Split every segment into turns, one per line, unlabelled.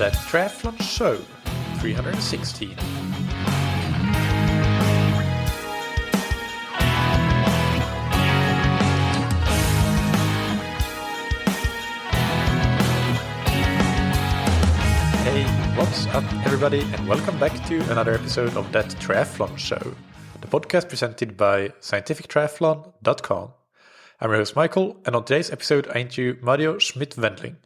That Triathlon Show 316. Hey, what's up everybody, and welcome back to another episode of That Triathlon Show, the podcast presented by scientifictriathlon.com. I'm your host Michael, and on today's episode I interview Mario Schmidt Wendling.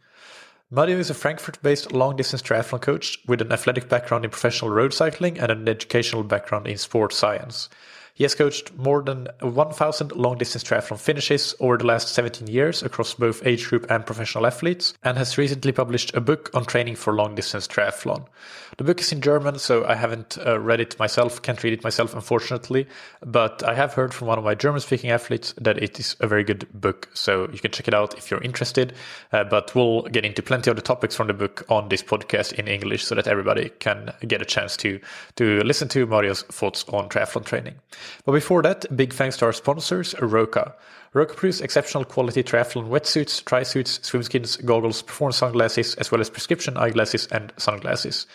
Mario is a Frankfurt-based long-distance triathlon coach with an athletic background in professional road cycling and an educational background in sports science. He has coached more than 1,000 long-distance triathlon finishes over the last 17 years across both age group and professional athletes, and has recently published a book on training for long-distance triathlon. The book is in German, so I haven't read it myself, can't read it myself unfortunately, but I have heard from one of my German-speaking athletes that it is a very good book, so you can check it out if you're interested, but we'll get into plenty of the topics from the book on this podcast in English so that everybody can get a chance to listen to Mario's thoughts on triathlon training. But before that, big thanks to our sponsors, Roka. Roka produces exceptional quality triathlon wetsuits, tri-suits, swimskins, goggles, performance sunglasses, as well as prescription eyeglasses and sunglasses.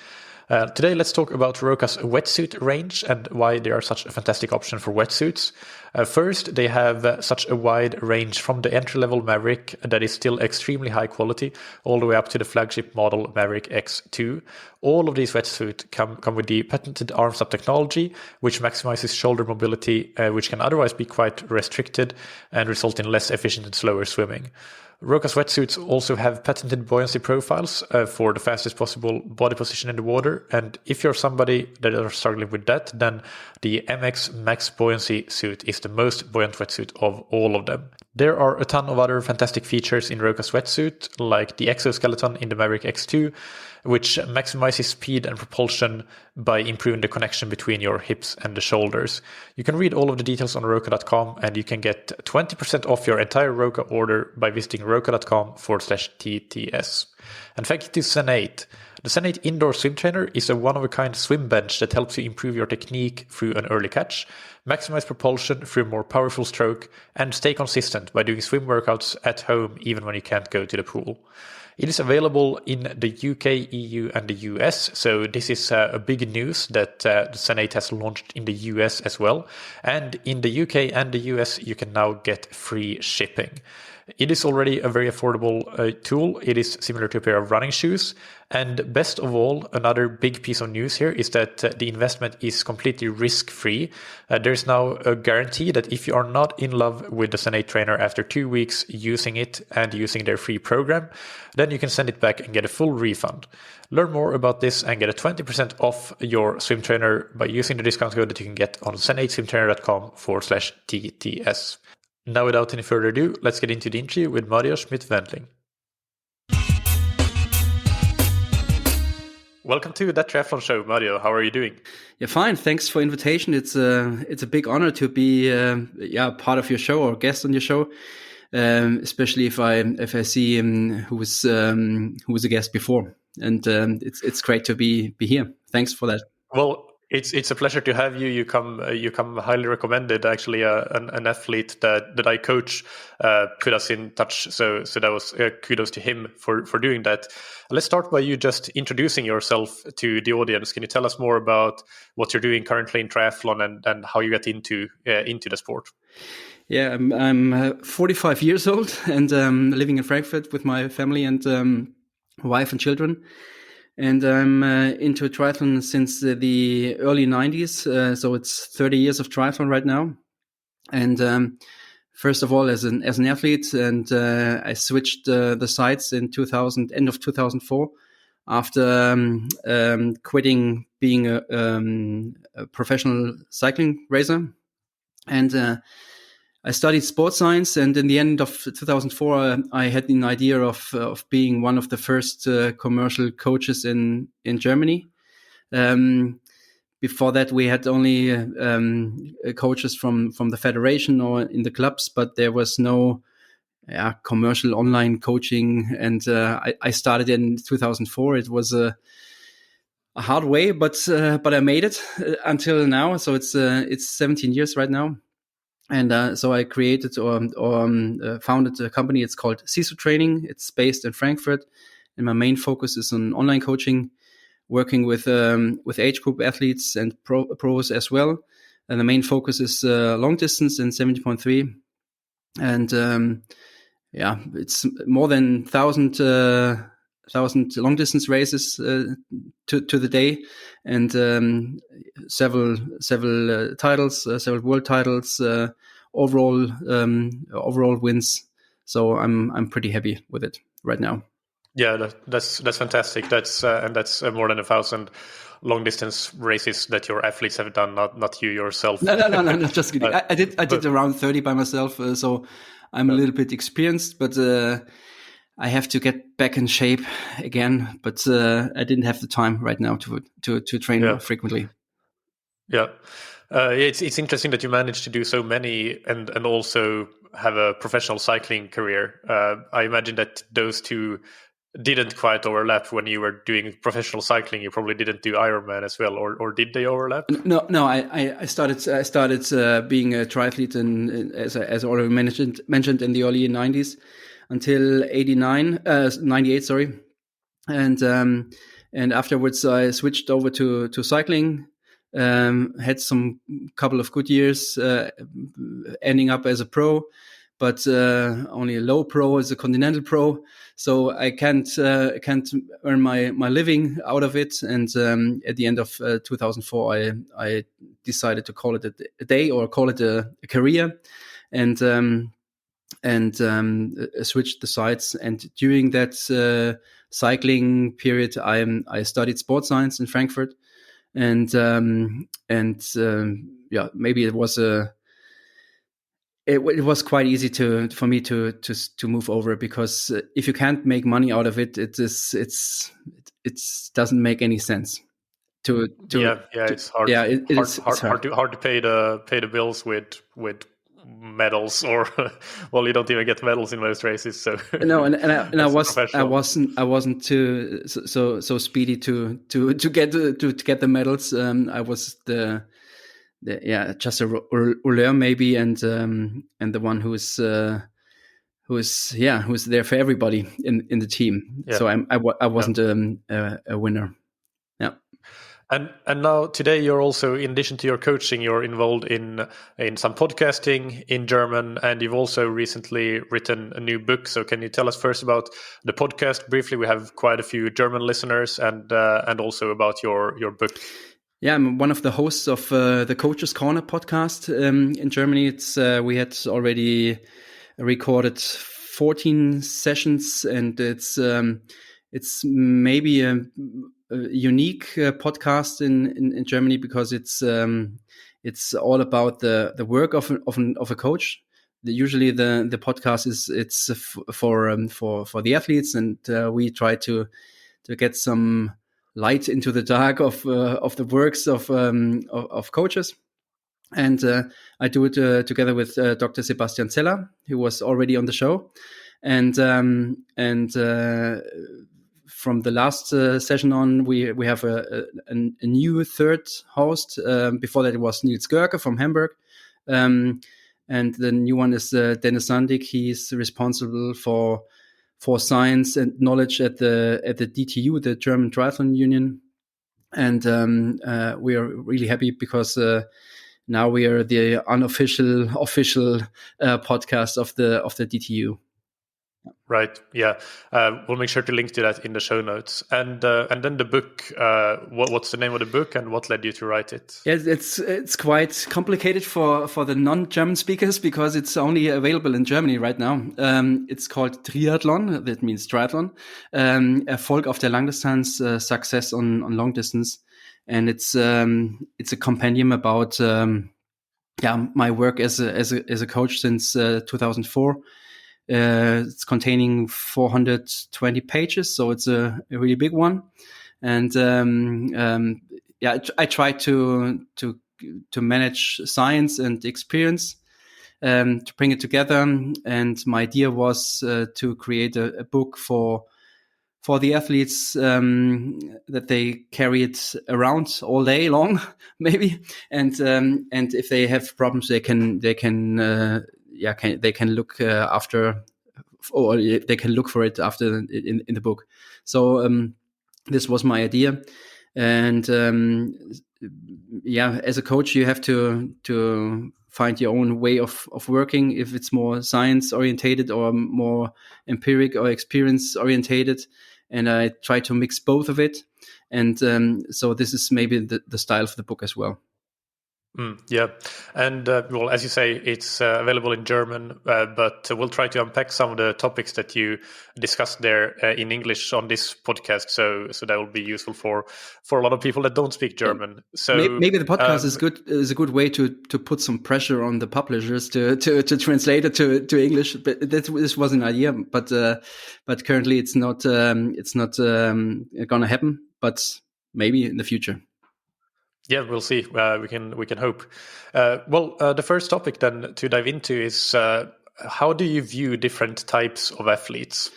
Today, let's talk about Roka's Wetsuit Range and why they are such a fantastic option for wetsuits. First, they have such a wide range from the entry-level Maverick that is still extremely high quality, all the way up to the flagship model Maverick X2. All of these wetsuits come with the patented arms-up technology, which maximizes shoulder mobility, which can otherwise be quite restricted and result in less efficient and slower swimming. Roka's wetsuits also have patented buoyancy profiles for the fastest possible body position in the water, and if you're somebody that are struggling with that, then the MX Max Buoyancy suit is the most buoyant wetsuit of all of them. There are a ton of other fantastic features in Roka's wetsuit, like the exoskeleton in the Maverick X2, which maximizes speed and propulsion by improving the connection between your hips and the shoulders. You can read all of the details on Roka.com, and you can get 20% off your entire Roka order by visiting Roka.com/TTS. And thank you to Zen8. The Zen8 indoor swim trainer is a one-of-a-kind swim bench that helps you improve your technique through an early catch, maximize propulsion through a more powerful stroke, and stay consistent by doing swim workouts at home even when you can't go to the pool. It is available in the UK, EU, and the US, so this is a big news that the Zen8 has launched in the US as well. And in the UK and the US, you can now get free shipping. It is already a very affordable tool. It is similar to a pair of running shoes. And best of all, another big piece of news here is that the investment is completely risk-free. There's now a guarantee that if you are not in love with the Zen8 trainer after 2 weeks using it and using their free program, then you can send it back and get a full refund. Learn more about this and get a 20% off your swim trainer by using the discount code that you can get on zen8swimtrainer.com/TTS. Now, without any further ado, let's get into the interview with Mario Schmidt Wendling. Welcome to That Triathlon Show, Mario. How are you doing?
Yeah, fine. Thanks for invitation. It's a big honor to be part of your show or guest on your show. Especially if I see who was a guest before, and it's great to be here. Thanks for that.
Well, it's a pleasure to have you. You come highly recommended. Actually, an athlete that I coach put us in touch. So that was kudos to him for doing that. Let's start by you just introducing yourself to the audience. Can you tell us more about what you're doing currently in triathlon and how you got into the sport?
Yeah, I'm 45 years old and living in Frankfurt with my family and wife and children. And I'm into triathlon since the early 90s. So it's 30 years of triathlon right now. And first of all, as an athlete, and I switched the sides in end of 2004 after quitting being a professional cycling racer. And I studied sports science, and in the end of 2004, I had an idea of being one of the first commercial coaches in Germany. Before that, we had only coaches from the federation or in the clubs, but there was no commercial online coaching. And I started in 2004. It was a hard way, but I made it until now. So it's 17 years right now. And so I created or founded a company. It's called CISO Training. It's based in Frankfurt. and my main focus is on online coaching, working with age group athletes and pros as well. And the main focus is long distance and 70.3. And it's more than 1,000 long distance races to the day, and several titles, several world titles, overall wins. So I'm pretty happy with it right now.
Yeah, that's fantastic. That's more than 1,000 long distance races that your athletes have done, not you yourself.
No, just kidding. I did around 30 by myself, so I'm a little bit experienced, but I have to get back in shape again. But I didn't have the time right now to train frequently.
Yeah, it's interesting that you managed to do so many and also have a professional cycling career. I imagine that those two didn't quite overlap when you were doing professional cycling. You probably didn't do Ironman as well, or did they overlap?
No. I started being a triathlete as already mentioned in the early 90s until 98. Sorry, and afterwards I switched over to cycling. Had some couple of good years, ending up as a pro, but only a low pro as a continental pro. So I can't earn my living out of it. And at the end of 2004, I decided to call it a day, or call it a career, and switched the sides. And during that cycling period, I studied sports science in Frankfurt, and maybe it was it was quite easy for me to move over, because if you can't make money out of it, it doesn't make any sense.
It's hard. It's hard to pay the bills with medals, or well, you don't even get medals in most races. So
no, and I wasn't too so speedy to get the medals. I was just a rouleur maybe, and the one who's there for everybody in the team. Yeah. So I wasn't a winner. Yeah.
And now today you're also, in addition to your coaching, you're involved in some podcasting in German, and you've also recently written a new book. So can you tell us first about the podcast briefly? We have quite a few German listeners, and also about your book.
Yeah, I'm one of the hosts of the Coach's Corner podcast in Germany. It's we had already recorded 14 sessions, and it's maybe a unique podcast in Germany, because it's all about the work of a coach. Usually the podcast it's for the athletes, and we try to get some light into the dark of the works of coaches. And I do it together with Dr. Sebastian Zeller, who was already on the show, and from the last session on, we have a new third host. Before that, it was Nils Görke from Hamburg, and the new one is Dennis Sandig. He's responsible for science and knowledge at the DTU, the German Triathlon Union, and we are really happy because now we are the official podcast of the DTU.
Right. Yeah. We'll make sure to link to that in the show notes. And then the book. What's the name of the book, and what led you to write it?
Yeah, it's quite complicated for the non-German speakers, because it's only available in Germany right now. It's called Triathlon. That means triathlon. Erfolg auf der Langdistanz, success on long distance, and it's a compendium about my work as a coach since 2004. It's containing 420 pages, so it's a really big one. And I try to manage science and experience, to bring it together. And my idea was to create a book for the athletes, that they carry it around all day long, maybe. And if they have problems, they can look after or they can look for it after in the book. So this was my idea. And as a coach, you have to find your own way of working, if it's more science orientated or more empiric or experience orientated. And I try to mix both of it. And so this is maybe the style of the book as well.
Yeah, and well, as you say, it's available in German, but we'll try to unpack some of the topics that you discussed there in English on this podcast. So that will be useful for a lot of people that don't speak German. So
maybe the podcast is a good way to put some pressure on the publishers to translate it to English. But this was an idea, but currently it's not gonna happen. But maybe in the future.
Yeah, we'll see. We can hope. The first topic then to dive into is how do you view different types of athletes?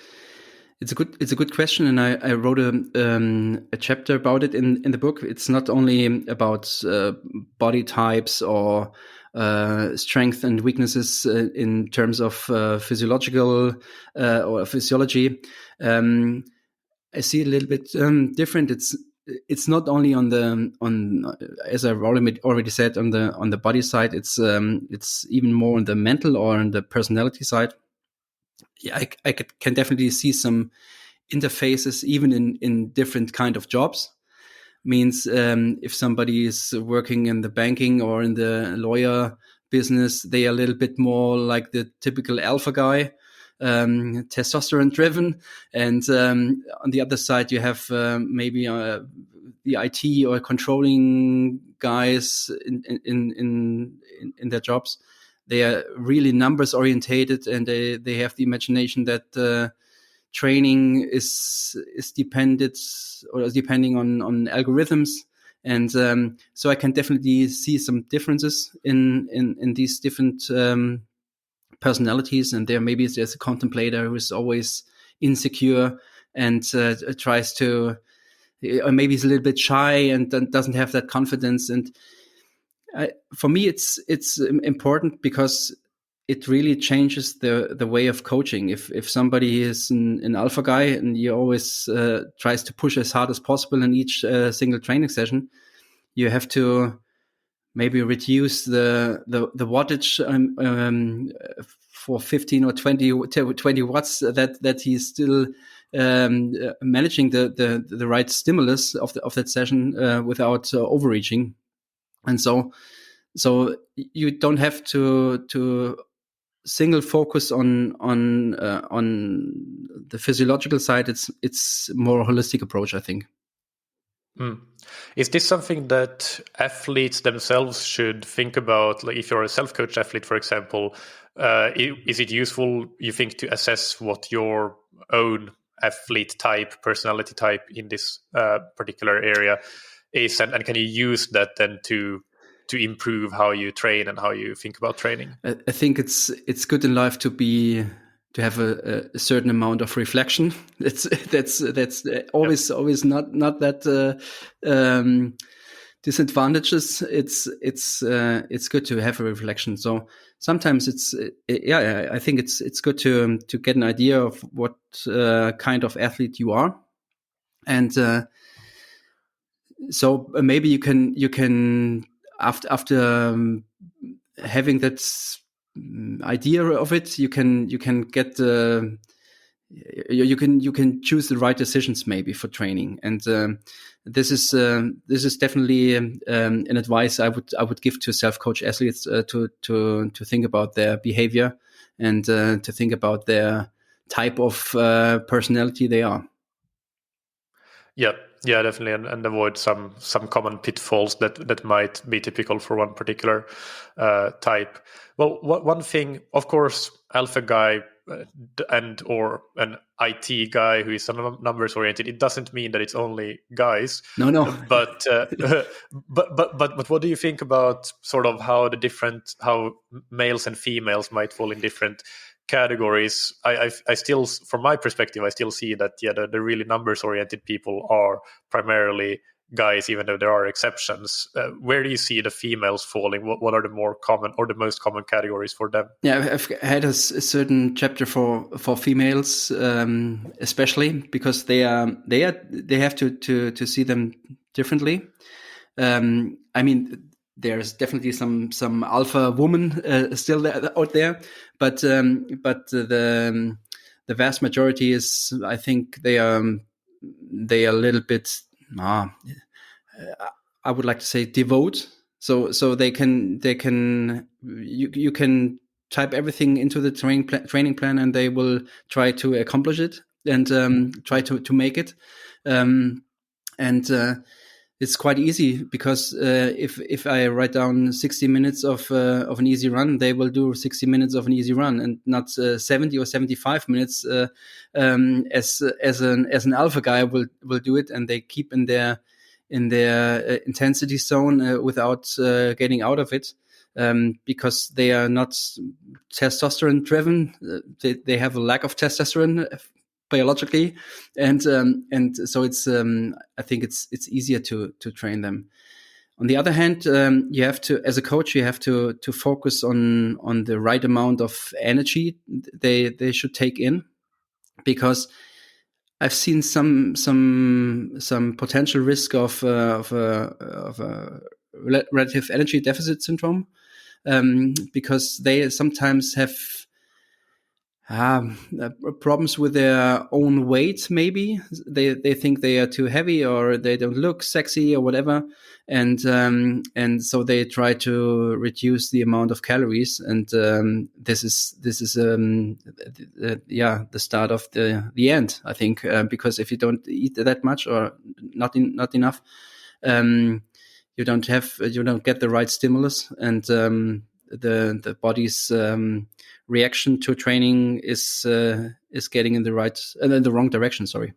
It's a good question, and I wrote a chapter about it in the book. It's not only about body types or strength and weaknesses in terms of physiological or physiology. I see it a little bit different. It's not only on as I've already said on the body side. It's even more on the mental or on the personality side. Yeah, I can definitely see some interfaces even in different kind of jobs. Means if somebody is working in the banking or in the lawyer business, they are a little bit more like the typical alpha guy. Testosterone driven, and on the other side you have maybe the IT or controlling guys in their jobs. They are really numbers orientated, and they have the imagination that training is dependent or is depending on algorithms. And so I can definitely see some differences in these different personalities, and there's a contemplator who is always insecure and tries to, or maybe he's a little bit shy and doesn't have that confidence. And for me, it's important because it really changes the way of coaching. If somebody is an alpha guy and he always tries to push as hard as possible in each single training session, you have to maybe reduce the wattage for 15 or 20 watts that he's still managing the right stimulus of that session without overreaching. And so you don't have to single focus on the physiological side. It's more a holistic approach, I think.
Is this something that athletes themselves should think about? Like if you're a self-coached athlete, for example, is it useful, you think, to assess what your own athlete type, personality type in this particular area is? And can you use that then to improve how you train and how you think about training?
I think it's good in life to have a certain amount of reflection. That's always not that disadvantages. It's good to have a reflection. So sometimes I think it's good to get an idea of what kind of athlete you are, and so maybe you can after having that idea of it, you can get you can choose the right decisions maybe for training. And this is definitely an advice I would give to self-coach athletes to think about their behavior and to think about their type of personality they are.
Yeah, definitely, and avoid some common pitfalls that might be typical for one particular type. Well, one thing, of course, alpha guy and or an IT guy who is numbers oriented, it doesn't mean that it's only guys.
No.
But but what do you think about sort of how males and females might fall in different categories? I still, from my perspective, I still see that the really numbers oriented people are primarily guys, even though there are exceptions. Where do you see the females falling? What are the more common or the most common categories for them?
Yeah, I've had a certain chapter for females, especially because they have to see them differently. I mean, there's definitely some alpha woman still out there, but the vast majority is, I think, they are a little bit. I would like to say devote. So they can you can type everything into the training plan, and they will try to accomplish it and try to make it. And it's quite easy because if I write down 60 minutes of an easy run, they will do 60 minutes of an easy run, and not 70 or 75 minutes as an alpha guy will do it, and they keep in their intensity zone without getting out of it, because they are not testosterone driven. They have a lack of testosterone biologically, and so it's I think it's easier to train them. On the other hand, you have to, as a coach, you have to focus on the right amount of energy they should take in, because I've seen some potential risk of relative energy deficit syndrome, because they sometimes have problems with their own weight. Maybe they think they are too heavy, or they don't look sexy, or whatever, and so they try to reduce the amount of calories, and this is the start of the end, I think, because if you don't eat that much or not enough, you don't get the right stimulus, and the body's reaction to training is getting in the wrong direction. Sorry.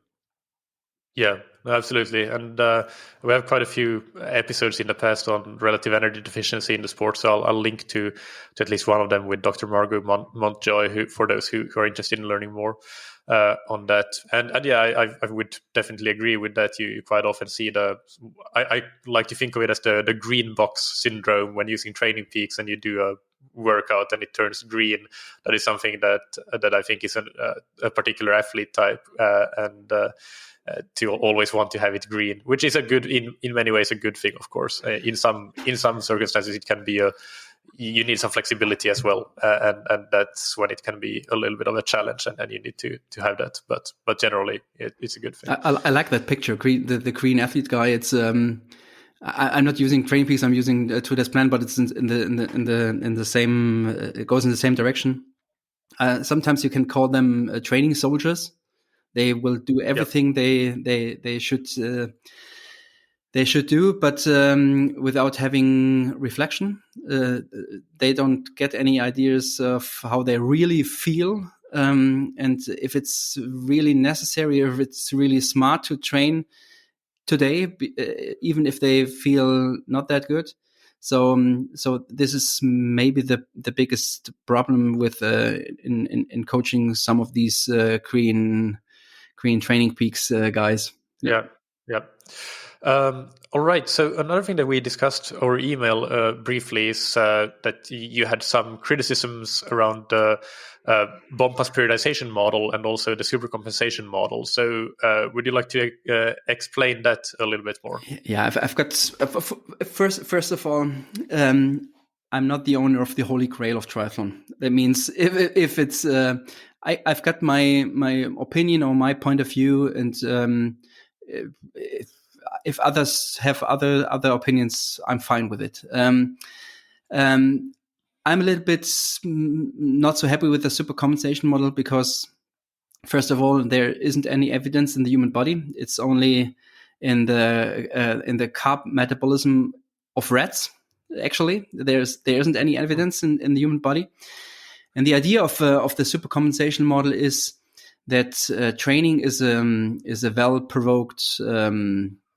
Yeah, absolutely. And we have quite a few episodes in the past on relative energy deficiency in the sport. So I'll link to at least one of them with Dr. Margot Montjoy, who, for those who are interested in learning more on that. And yeah, I would definitely agree with that. You quite often see I like to think of it as the green box syndrome when using Training Peaks, and you do a workout and it turns green. That is something that I think is a particular athlete type, and to always want to have it green, which is in many ways a good thing, of course. In some circumstances, it can be you need some flexibility as well, and that's when it can be a little bit of a challenge, and you need to have that. But generally, it's a good thing.
I like that picture, the green athlete guy. It's I'm not using Training Peaks. I'm using Today's Plan, but it's in the same. It goes in the same direction. Sometimes you can call them training soldiers. They will do everything they should do, but without having reflection. They don't get any ideas of how they really feel, and if it's really necessary, or if it's really smart to train today, even if they feel not that good. So this is maybe the biggest problem with in coaching some of these green Training Peaks guys.
Yeah. All right. So another thing that we discussed over email briefly is that you had some criticisms around the Bompas periodization model and also the supercompensation model. So would you like to explain that a little bit more?
Yeah, I've got first of all, I'm not the owner of the holy grail of triathlon. That means if it's I've got my opinion or my point of view, and if others have other opinions, I'm fine with it. I'm a little bit not so happy with the supercompensation model because, first of all, there isn't any evidence in the human body. It's only in the carb metabolism of rats. Actually, there isn't any evidence in the human body. And the idea of the supercompensation model is that training is a well-provoked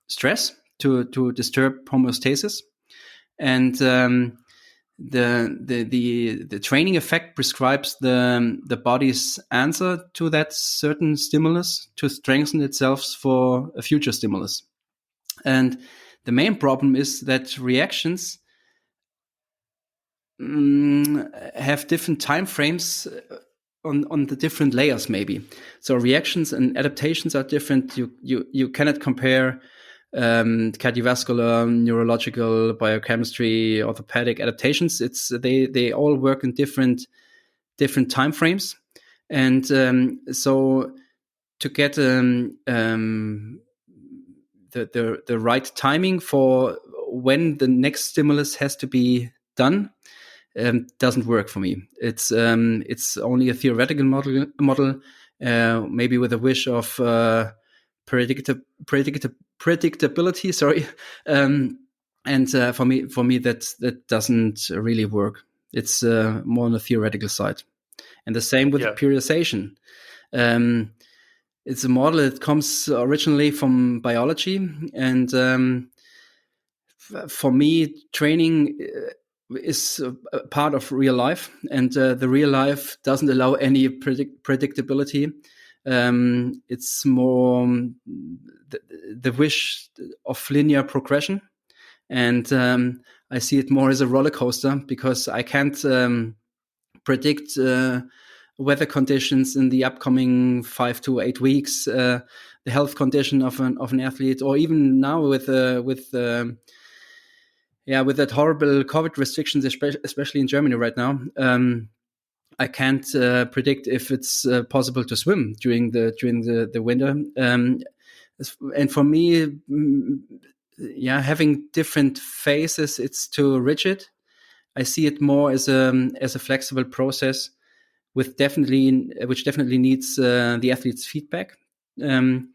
stress to disturb homeostasis, and the training effect prescribes the body's answer to that certain stimulus to strengthen itself for a future stimulus. And the main problem is that reactions have different time frames on the different layers, maybe. So reactions and adaptations are different. You cannot compare cardiovascular, neurological, biochemistry, orthopedic adaptations. They all work in different time frames, and so to get the right timing for when the next stimulus has to be done doesn't work for me. It's only a theoretical model, maybe with a wish of predictability. Sorry, and for me that doesn't really work. It's more on the theoretical side, and the same with periodization. It's a model that comes originally from biology, and for me, training is a part of real life, and the real life doesn't allow any predictability. It's more the wish of linear progression, and I see it more as a roller coaster, because I can't predict weather conditions in the upcoming 5 to 8 weeks, the health condition of an athlete, or even now with that horrible COVID restrictions, especially in Germany right now. I can't predict if it's possible to swim during the winter. And for me, having different phases, it's too rigid. I see it more as a flexible process, which definitely needs the athlete's feedback to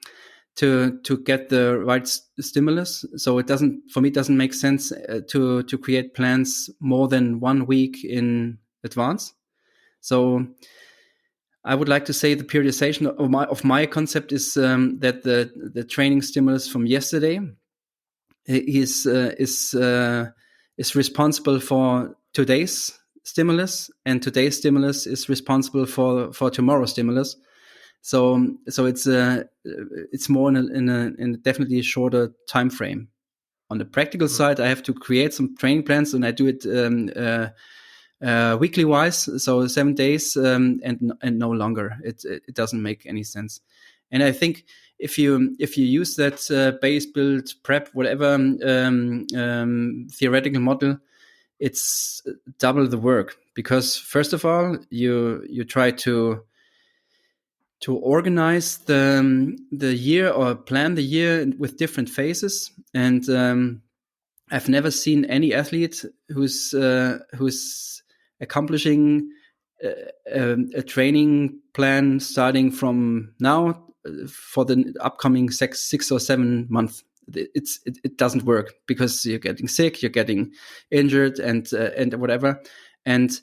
get the right stimulus. So it doesn't make sense to create plans more than 1 week in advance. So I would like to say the periodization of my concept is that the training stimulus from yesterday is responsible for today's stimulus, and today's stimulus is responsible for tomorrow's stimulus. So it's more in a definitely shorter time frame. On the practical side, I have to create some training plans, and I do it weekly wise, so 7 days, and no longer. It doesn't make any sense. And I think if you use that base build prep whatever theoretical model, it's double the work, because first of all you try to organize the year, or plan the year with different phases. And I've never seen any athlete who's accomplishing a training plan starting from now for the upcoming 6 or 7 months. It doesn't work, because you're getting sick, you're getting injured, and whatever. And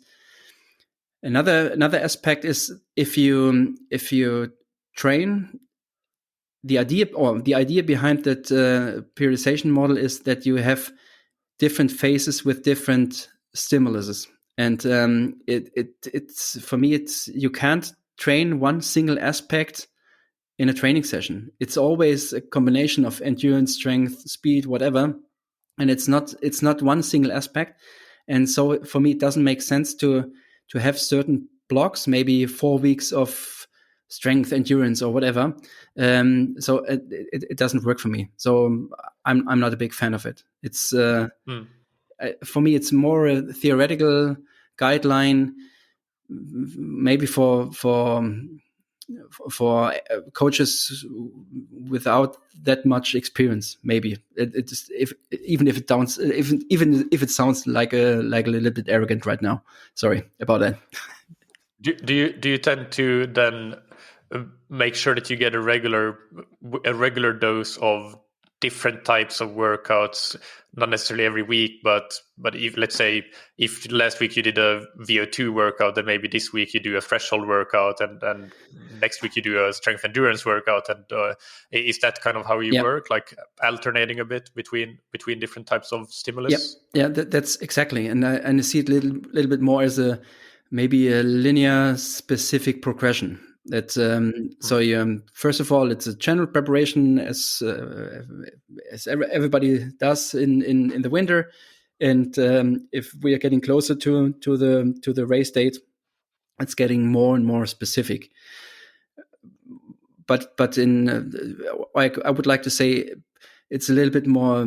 another aspect is if you train, the idea behind that periodization model is that you have different phases with different stimuluses. And it's for me, you can't train one single aspect in a training session. It's always a combination of endurance, strength, speed, whatever, and it's not one single aspect. And so for me, it doesn't make sense to have certain blocks, maybe 4 weeks of strength, endurance, or whatever. So it doesn't work for me. So I'm not a big fan of it. It's for me, it's more a theoretical guideline, maybe for coaches without that much experience. Maybe even if it sounds like a little bit arrogant right now. Sorry about that.
Do you tend to then make sure that you get a regular dose of different types of workouts, not necessarily every week, but if, let's say, if last week you did a VO2 workout, then maybe this week you do a threshold workout, and next week you do a strength endurance workout, and is that kind of how you work, like alternating a bit between different types of stimulus?
Yeah, that's exactly, and I see it a little bit more as maybe a linear specific progression. That so first of all, it's a general preparation as everybody does in the winter, and if we are getting closer to the race date, it's getting more and more specific. But in I would like to say it's a little bit more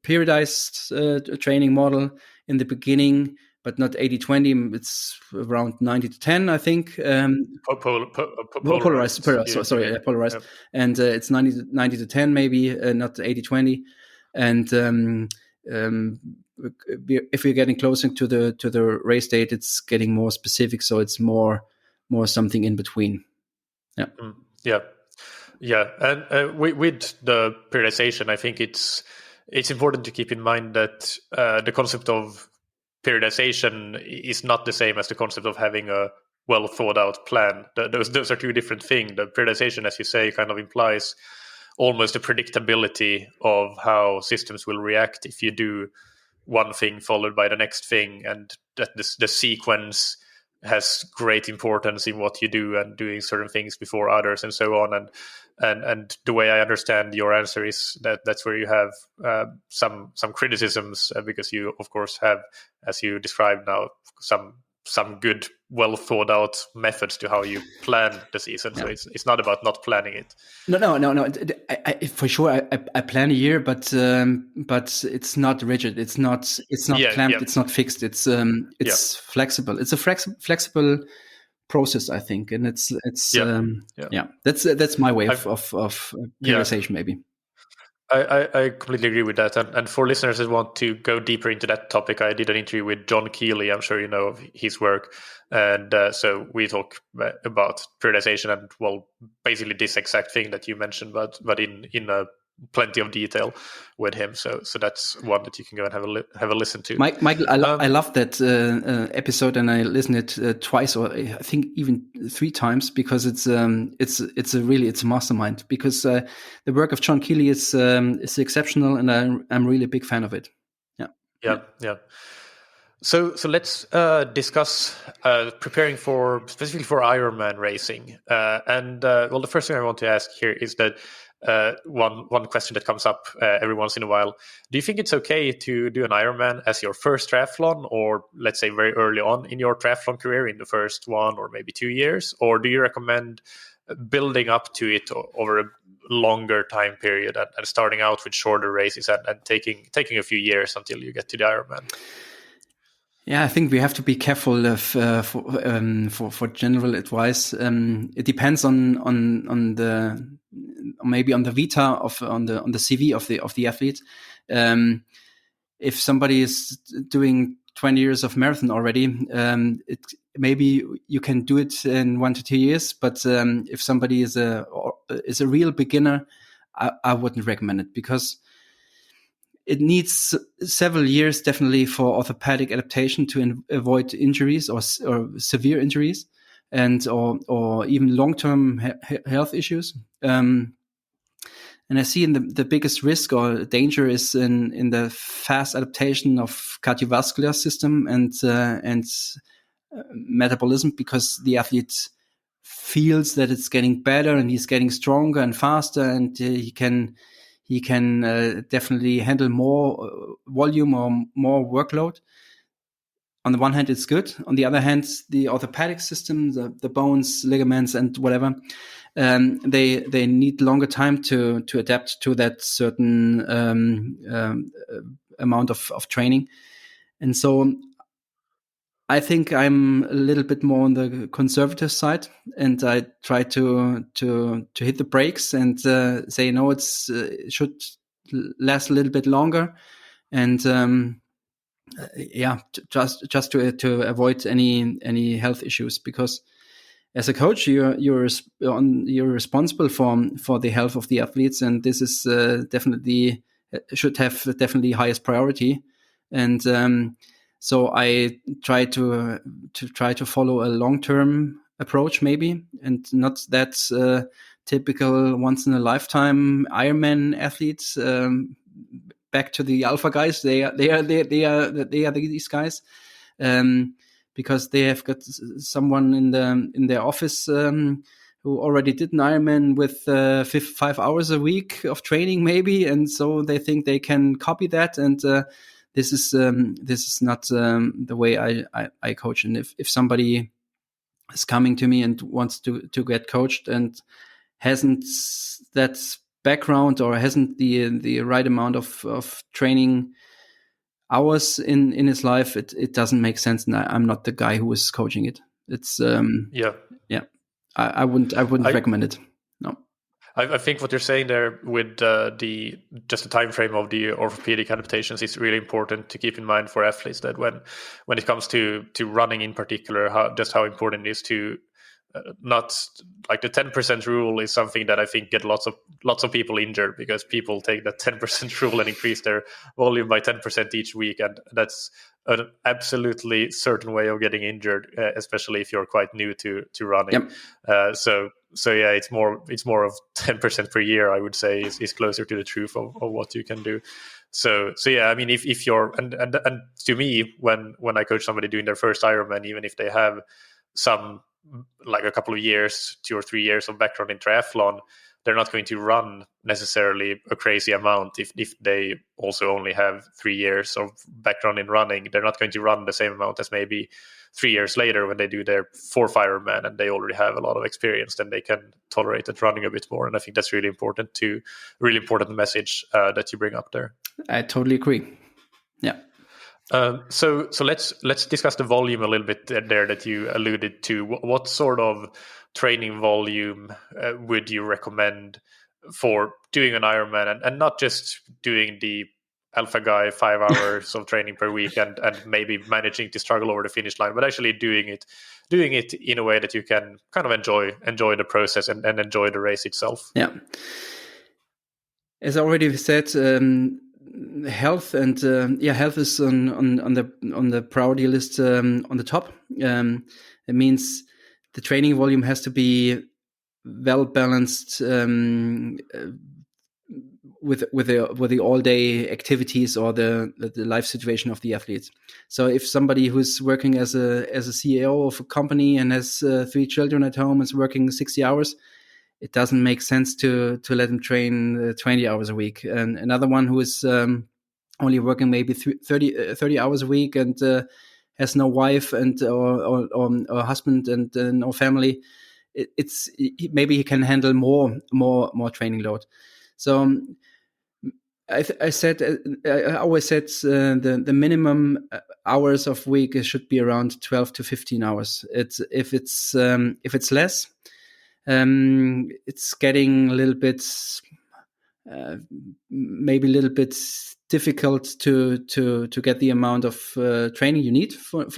periodized training model in the beginning, but not 80-20. It's around 90-10, I think.
Polarized.
Polarized. Yep. And it's 90-10 maybe, not 80-20. And if we're getting closer to the race date, it's getting more specific. So it's more something in between. Yeah.
Yeah. And with the periodization, I think it's important to keep in mind that the concept of periodization is not the same as the concept of having a well thought out plan. Those are two different things. The periodization, as you say, kind of implies almost a predictability of how systems will react if you do one thing followed by the next thing, and that the sequence has great importance in what you do and doing certain things before others and so on. And the way I understand your answer is that's where you have some criticisms because you, of course, have, as you described now, some good, well thought out methods to how you plan the season. Yeah. So it's not about not planning it.
No. I for sure I plan a year, but it's not rigid. It's not clamped. Yeah. It's not fixed. It's flexible. It's a flexible process, I think, and it's that's my way of periodization, maybe.
I completely agree with that. And for listeners that want to go deeper into that topic, I did an interview with John Keeley. I'm sure you know of his work. And so we talk about periodization and, well, basically this exact thing that you mentioned, but in plenty of detail with him. So that's one that you can go and have a listen to.
Michael, I love that episode, and I listened it twice, or I think even 3 times, because it's a mastermind. Because the work of John Keeley is exceptional, and I'm really a big fan of it.
Yeah. So let's discuss preparing specifically for Ironman racing. Well, the first thing I want to ask here is that one question that comes up every once in a while. Do you think it's okay to do an Ironman as your first triathlon, or let's say very early on in your triathlon career, in the first 1 or maybe 2 years? Or do you recommend building up to it over a longer time period and starting out with shorter races and taking a few years until you get to the Ironman?
Yeah, I think we have to be careful for general advice. It depends on the maybe on the vita on the CV of the athlete. If somebody is doing 20 years of marathon already, maybe you can do it in 1 to 2 years. But if somebody is a real beginner, I wouldn't recommend it, because it needs several years, definitely, for orthopedic adaptation to avoid injuries or severe injuries, and or even long-term health issues. And I see the biggest risk or danger is in the fast adaptation of cardiovascular system and metabolism, because the athlete feels that it's getting better and he's getting stronger and faster, and he can definitely handle more volume or more workload. On the one hand, it's good. On the other hand, the orthopedic system, the bones, ligaments, and whatever, they need longer time to adapt to that certain amount of training. And so I think I'm a little bit more on the conservative side, and I try to hit the brakes and say, no, it should last a little bit longer, and just to avoid any health issues, because as a coach, you're responsible for the health of the athletes, and this is definitely should have definitely highest priority, and so I try to follow a long-term approach, maybe, and not that typical once in a lifetime Ironman athletes. Back to the alpha guys, they are these guys. because they have got someone in their office who already did an Ironman with 5 hours a week of training, maybe, and so they think they can copy that. And this is not the way I coach. And if somebody is coming to me and wants to get coached and hasn't that background or hasn't the right amount of training hours in his life, it doesn't make sense, and I'm not the guy who is coaching it. It's I wouldn't recommend it. No.
I think what you're saying there with the time frame of the orthopedic adaptations is really important to keep in mind for athletes, that when it comes to running in particular, how important it is to not like the 10% rule is something that I think get lots of people injured, because people take that 10% rule and increase their volume by 10% each week, and that's an absolutely certain way of getting injured, especially if you're quite new to running.
Yep.
So yeah, it's more of 10% per year, I would say, is closer to the truth of what you can do. So yeah, I mean, if you're and to me, when I coach somebody doing their first Ironman, even if they have some, like a couple of years, 2 or 3 years of background in triathlon, they're not going to run necessarily a crazy amount. If they also only have 3 years of background in running, they're not going to run the same amount as maybe 3 years later when they do their fourth Ironman and they already have a lot of experience. Then they can tolerate it running a bit more. And I think that's really important message that you bring up there.
I totally agree. Yeah.
So let's discuss the volume a little bit there that you alluded to. What sort of training volume would you recommend for doing an Ironman, and not just doing the alpha guy 5 hours of training per week and maybe managing to struggle over the finish line, but actually doing it in a way that you can kind of enjoy the process and enjoy the race itself?
Yeah. As I already said, health and health is on the priority list on the top. It means the training volume has to be well balanced with the all day activities or the life situation of the athletes. So if somebody who's working as a CEO of a company and has 3 children at home is working 60 hours, it doesn't make sense to let them train 20 hours a week. And another one who is only working maybe 30 hours a week and has no wife and or husband and no family, maybe he can handle more training load. So I always said the minimum hours of week should be around 12 to 15 hours. If it's less, it's getting a little bit maybe a little bit difficult to get the amount of training you need for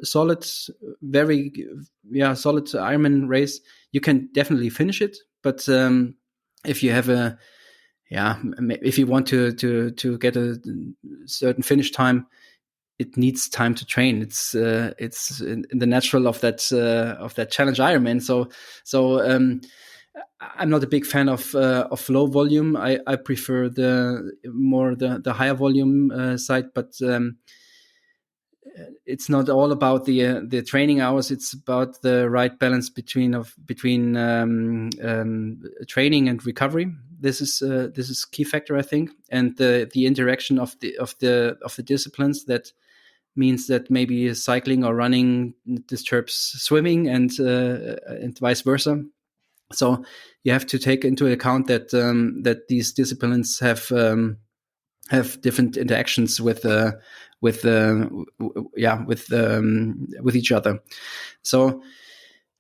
solid solid Ironman race. You can definitely finish it, but if you have if you want to get a certain finish time, it needs time to train. It's in the natural of that challenge Ironman. So I'm not a big fan of low volume. I prefer the higher volume side, but it's not all about the training hours. It's about the right balance between training and recovery. This is key factor, I think, and the interaction of the disciplines. That means that maybe cycling or running disturbs swimming and vice versa. So you have to take into account that these disciplines have different interactions with each other. So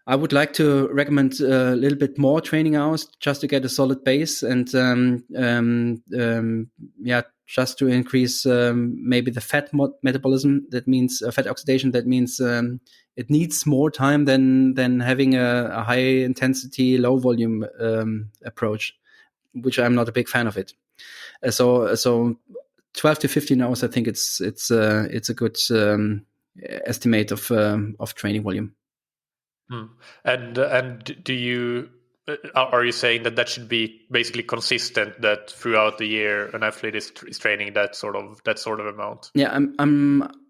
I would like to recommend a little bit more training hours just to get a solid base and just to increase maybe the fat metabolism. That means fat oxidation. That means it needs more time than having a high intensity, low volume approach, which I'm not a big fan of it. So 12 to 15 hours, I think it's a good estimate of training volume.
And do you are you saying that should be basically consistent, that throughout the year an athlete is training that sort of amount?
Yeah,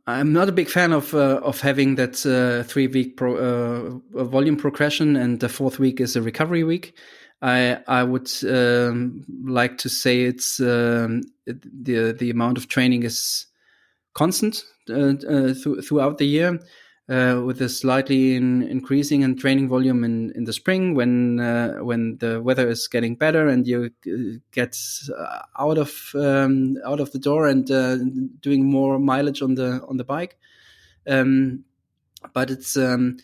I'm not a big fan of having that 3-week volume progression, and the 4th week is a recovery week. I would like to say it's the amount of training is constant throughout the year, with a slightly increasing in training volume in the spring when the weather is getting better and you get out of the door and doing more mileage on the bike. But it's a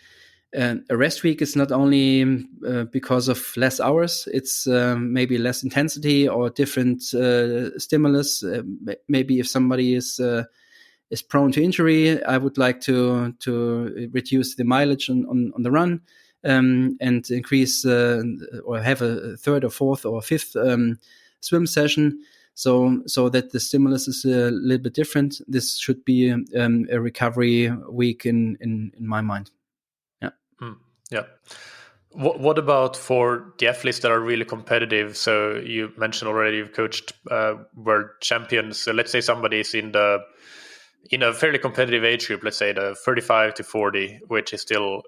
rest week is not only because of less hours, it's maybe less intensity or different stimulus. Maybe if somebody is prone to injury, I would like to reduce the mileage on the run, and increase or have a 3rd or 4th or 5th swim session. So that the stimulus is a little bit different. This should be a recovery week in my mind. Yeah.
Yeah. What about for the athletes that are really competitive? So you mentioned already you've coached world champions. So let's say somebody is in a fairly competitive age group, let's say the 35 to 40, which is still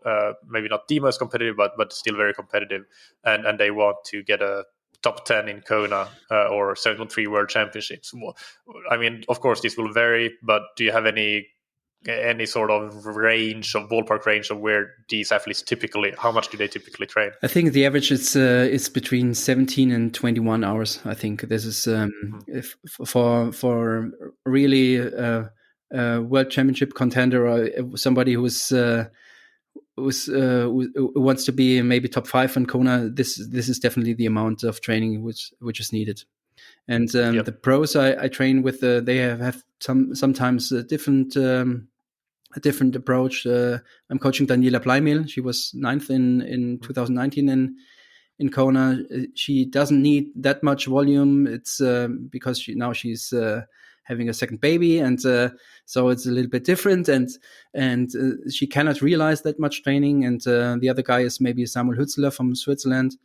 maybe not the most competitive, but still very competitive, and they want to get a top 10 in Kona or 7.3 World Championships. I mean, of course, this will vary, but do you have any sort of range of ballpark range of where these athletes how much do they typically train?
I think the average is between 17 and 21 hours. I think this is for really world championship contender or somebody who wants to be maybe top 5 in Kona. This is definitely the amount of training which is needed. And the pros I train with, they have sometimes a different approach. I'm coaching Daniela Bleimel. She was 9th in 2019 in Kona. She doesn't need that much volume. It's because she's having a second baby, and so it's a little bit different. And she cannot realize that much training. And the other guy is maybe Samuel Hützler from Switzerland.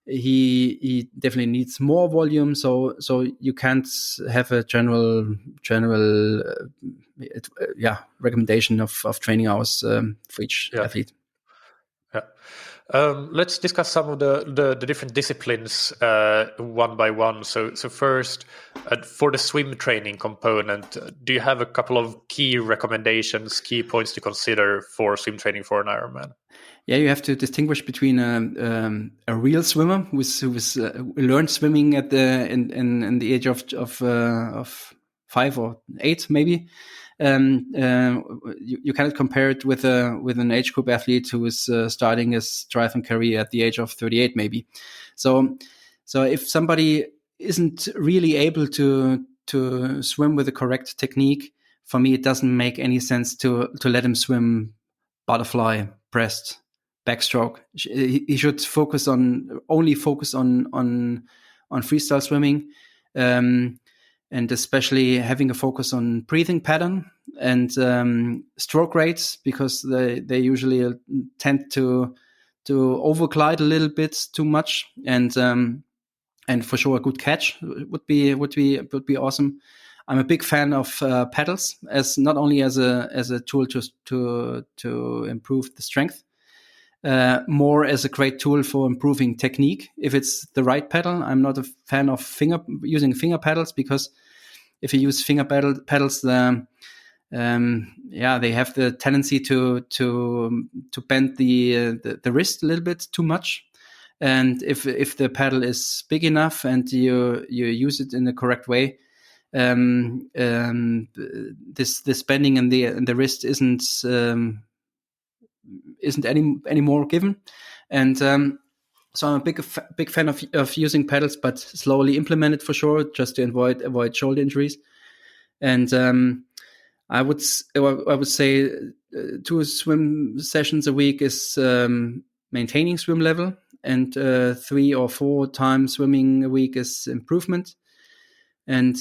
He definitely needs more volume, so you can't have a general recommendation of training hours for each athlete.
Yeah. Let's discuss some of the different disciplines one by one. So first, for the swim training component, do you have a couple of key recommendations, key points to consider for swim training for an Ironman?
Yeah, you have to distinguish between a real swimmer who's learned swimming at in the age of 5 or 8 maybe. You cannot compare it with an age group athlete who is starting his triathlon career at the age of 38 maybe. So if somebody isn't really able to swim with the correct technique, for me it doesn't make any sense to let him swim butterfly, breast, backstroke. He should only focus on freestyle swimming, and especially having a focus on breathing pattern and stroke rates, because they usually tend to overglide a little bit too much, and for sure a good catch would be awesome. I'm a big fan of pedals, as not only as a tool to improve the strength, more as a great tool for improving technique if it's the right pedal. I'm not a fan of using finger pedals, because if you use finger pedals, they have the tendency to bend the wrist a little bit too much. And if the pedal is big enough and you use it in the correct way, this bending in the wrist isn't any more given. And so I'm a big fan of using pedals, but slowly implemented for sure, just to avoid shoulder injuries. And I would say 2 swim sessions a week is maintaining swim level, and 3 or 4 times swimming a week is improvement. And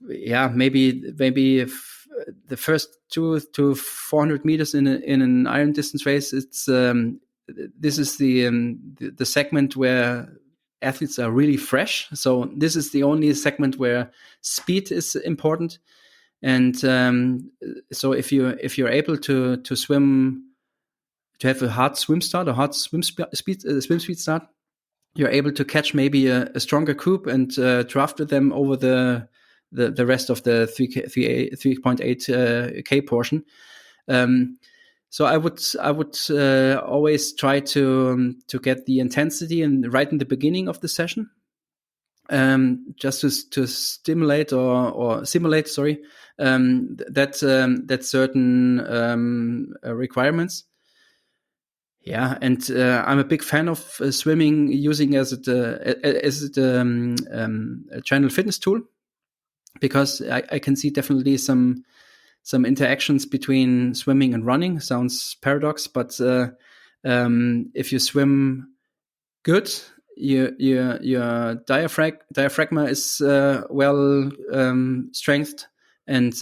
maybe if the first 200 to 400 meters in an iron distance race, it's this is the segment where athletes are really fresh. So this is the only segment where speed is important. And so if you're able to swim, to have a hard swim start, a hard swim speed start, you're able to catch maybe a stronger group and draft with them over the rest of the 3.8 K portion. So I would always try to get the intensity right in the beginning of the session, just to stimulate or simulate, that certain requirements. Yeah, and I'm a big fan of swimming using as a general fitness tool, because I can see definitely some interactions between swimming and running. Sounds paradox, but if you swim good, your diaphragma is well strengthened, and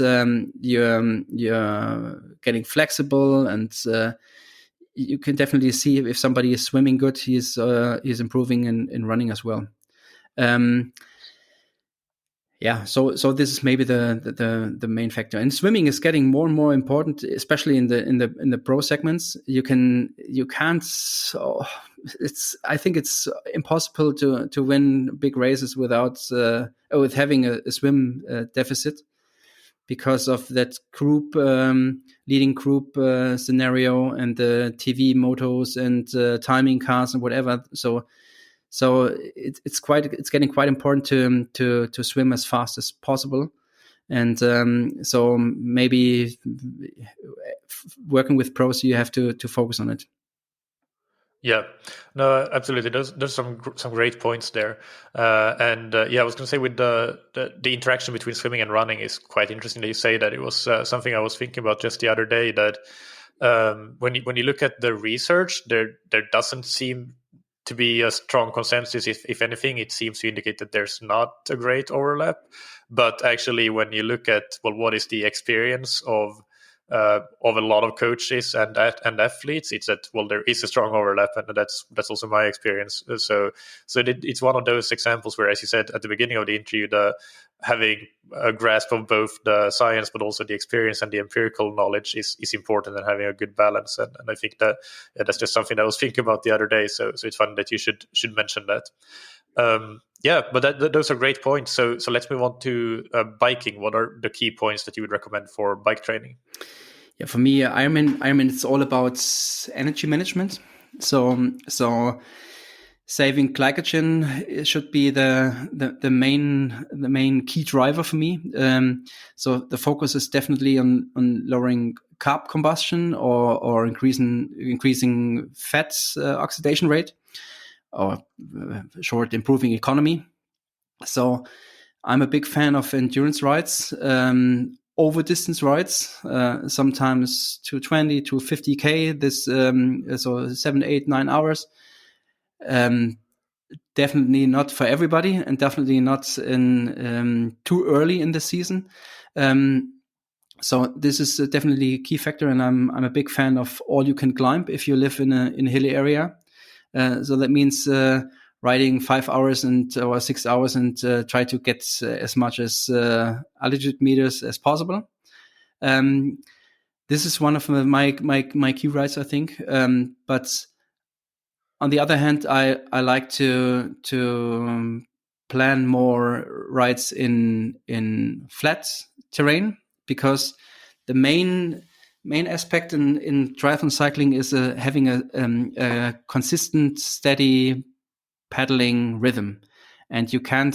you're getting flexible, and you can definitely see if somebody is swimming good, he's improving in running as well. Yeah, so this is maybe the main factor. And swimming is getting more and more important, especially in the pro segments. I think it's impossible to win big races without with having a swim deficit, because of that group leading group scenario, and the TV motos and timing cars and whatever. So it's getting quite important to swim as fast as possible, and so maybe working with pros, you have to focus on it.
Yeah, no, absolutely. There's some great points there, and I was going to say, with the interaction between swimming and running is quite interesting that you say that. It was something I was thinking about just the other day, that when you look at the research, there doesn't seem to be a strong consensus. If anything, it seems to indicate that there's not a great overlap. But actually, when you look at, well, what is the experience of a lot of coaches and athletes, it's that, well, there is a strong overlap, and that's also my experience. So it's one of those examples where, as you said at the beginning of the interview, having a grasp of both the science but also the experience and the empirical knowledge is important, and having a good balance. And I think that that's just something I was thinking about the other day. So it's fun that you should mention that. But those are great points. So let's move on to biking. What are the key points that you would recommend for bike training?
Yeah, for me, Ironman, it's all about energy management. So saving glycogen should be the main key driver for me. So the focus is definitely on lowering carb combustion or increasing fat oxidation rate, or short, improving economy. So I'm a big fan of endurance rides, over distance rides, sometimes 220 to 50K, so 7, 8, 9 hours. Definitely not for everybody, and definitely not in too early in the season. So this is definitely a key factor, and I'm a big fan of all you can climb if you live in a hilly area. So that means riding 5 hours or 6 hours and try to get as much as altitude meters as possible. This is one of my key rides, I think. But on the other hand, I like to plan more rides in flat terrain, because the main aspect in triathlon cycling is having a consistent, steady paddling rhythm, and you can't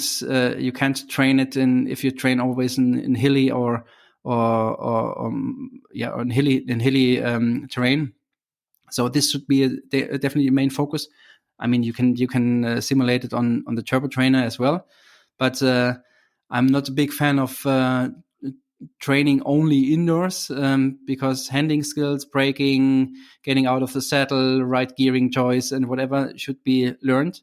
train it if you train always in hilly or in hilly terrain. So this should be definitely a main focus. I mean, you can simulate it on the turbo trainer as well, but I'm not a big fan of training only indoors, because handling skills, braking, getting out of the saddle, right gearing choice, and whatever should be learned.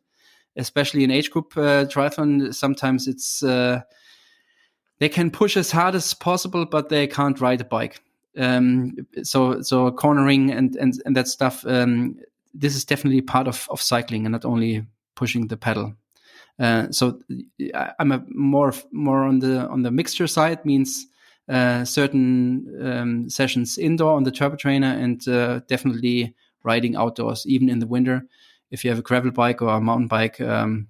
Especially in age group triathlon, sometimes it's they can push as hard as possible, but they can't ride a bike. So cornering and that stuff. This is definitely part of cycling, and not only pushing the pedal. So I'm more on the mixture side, means certain sessions indoor on the turbo trainer, and definitely riding outdoors, even in the winter. If you have a gravel bike or a mountain bike, I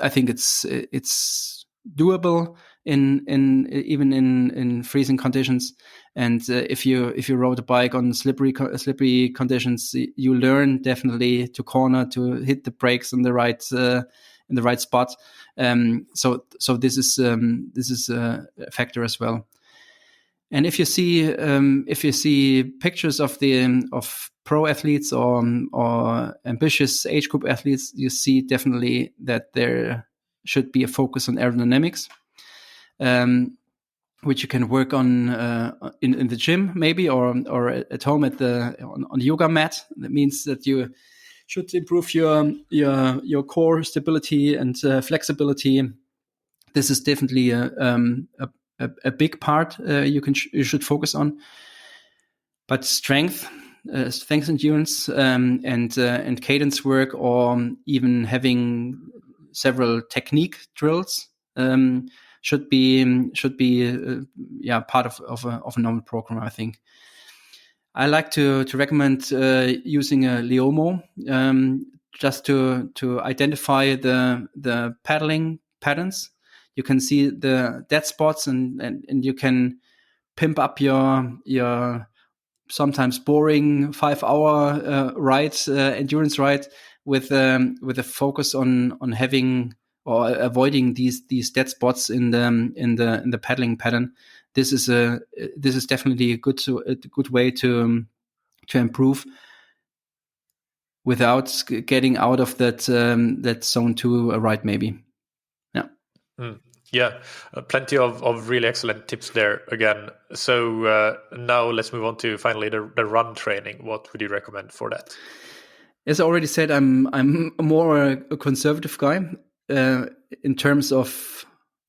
think it's doable even in freezing conditions. And if you rode a bike on slippery conditions, you learn definitely to corner, to hit the brakes in the right spot. So this is a factor as well. And if you see pictures of pro athletes or ambitious age group athletes, you see definitely that there should be a focus on aerodynamics, which you can work on in the gym maybe, or at home on the yoga mat. That means that you should improve your core stability and flexibility. This is definitely a big part you should focus on. But strength, endurance, and cadence work, or even having several technique drills should be part of a normal program, I think. I like to recommend using a Leomo just to identify the paddling patterns. You can see the dead spots, and you can pimp up your sometimes boring 5-hour endurance ride with a focus on having or avoiding these dead spots in the paddling pattern. This is definitely a good way to improve without getting out of that zone 2 ride maybe. Yeah.
Yeah, plenty of really excellent tips there again. So now let's move on to finally the run training. What would you recommend for that?
As I already said, I'm more a conservative guy in terms of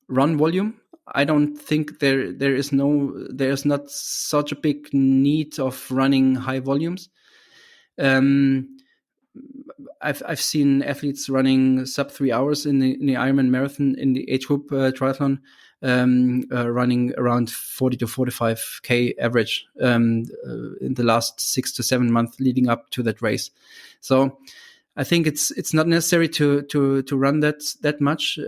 run volume. I don't think there's not such a big need of running high volumes. I've seen athletes running sub 3 hours in the Ironman marathon in the age group triathlon, running around 40 to 45k average in the last 6 to 7 months leading up to that race. So I think it's not necessary to run that much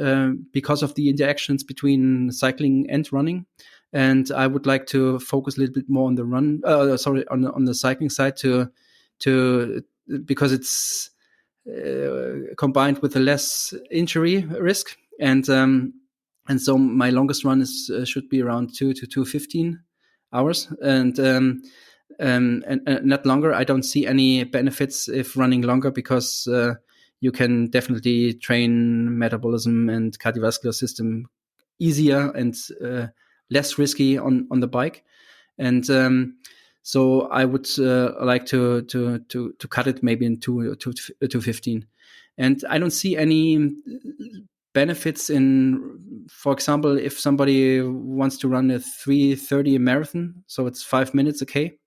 because of the interactions between cycling and running. And I would like to focus a little bit more on the on the cycling side because it's combined with a less injury risk, and so my longest run should be around 2 to 2:15 hours, and not longer. I don't see any benefits if running longer because you can definitely train metabolism and cardiovascular system easier and less risky on the bike, and so I would like to cut it maybe in 2:15, and I don't see any benefits in, for example, if somebody wants to run a 3:30 marathon, so it's 5 minutes a K.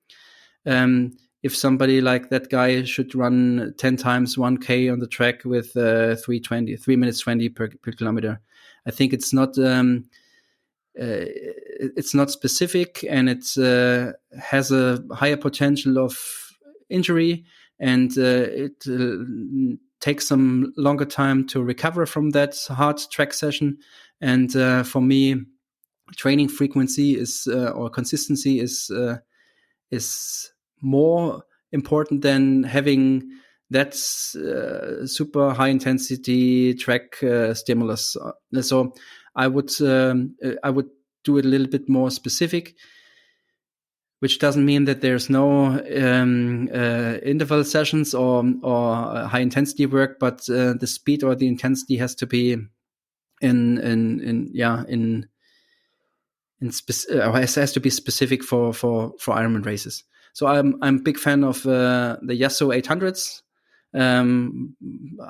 If somebody like that guy should run 10 times 1K on the track with 3 minutes 20 per kilometer, I think it's not specific, and it has a higher potential of injury, and it takes some longer time to recover from that hard track session. And for me, training frequency or consistency is more important than having that super high intensity track stimulus. So I would do it a little bit more specific, which doesn't mean that there's no interval sessions or high intensity work, but the speed or the intensity has to be has to be specific for Ironman races. So I'm a big fan of the Yasso 800s. I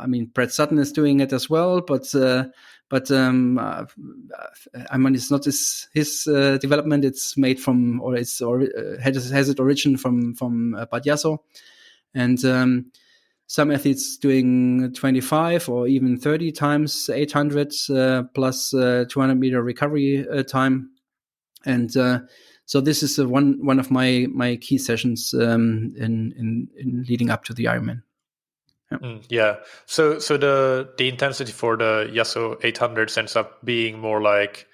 mean, Brett Sutton is doing it as well, but I mean, it's not his development. It's made from, or has its origin from Bad Yasso, and some athletes doing 25 or even 30 times 800 plus 200 meter recovery time. And so this is one of my key sessions in leading up to the Ironman.
Yeah. So the intensity for the Yasso 800 ends up being more like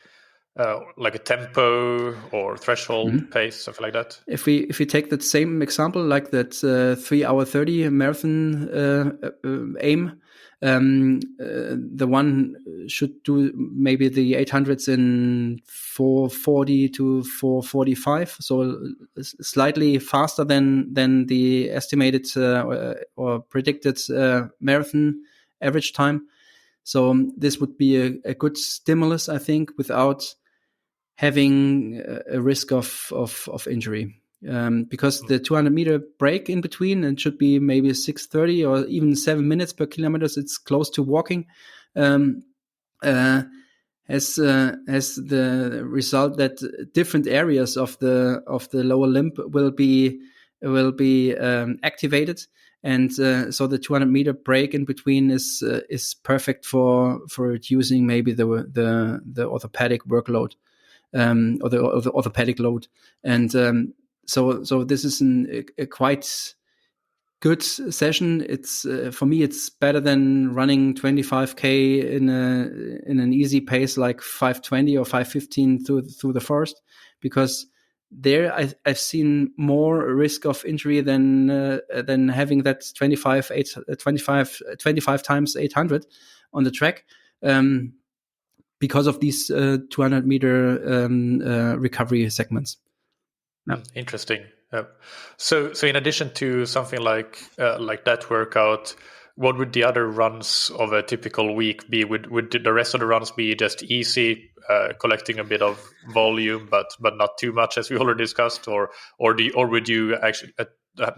a tempo or threshold pace, something like that.
If we take that same example, like that 3 hour 30 marathon aim, the one should do maybe the 800s in 4:40 to 4:45, so slightly faster than the estimated or predicted marathon average time. So this would be a good stimulus, I think, without having a risk of injury. Because the 200 meter break in between, it should be maybe 6:30 or even 7 minutes per kilometers. It's close to walking. Has the result that different areas of the lower limb will be activated, and so the 200 meter break in between is perfect for reducing maybe the orthopedic workload. Or the orthopedic load, and so this is a quite good session. It's for me, it's better than running 25k in an easy pace like 5:20 or 5:15 through the forest, because there I've seen more risk of injury than having that 25 times 800 on the track. Because of these 200 meter recovery segments.
Yeah. Interesting. So in addition to something like that workout, what would the other runs of a typical week be? Would the rest of the runs be just easy, collecting a bit of volume, but not too much, as we already discussed, or would you actually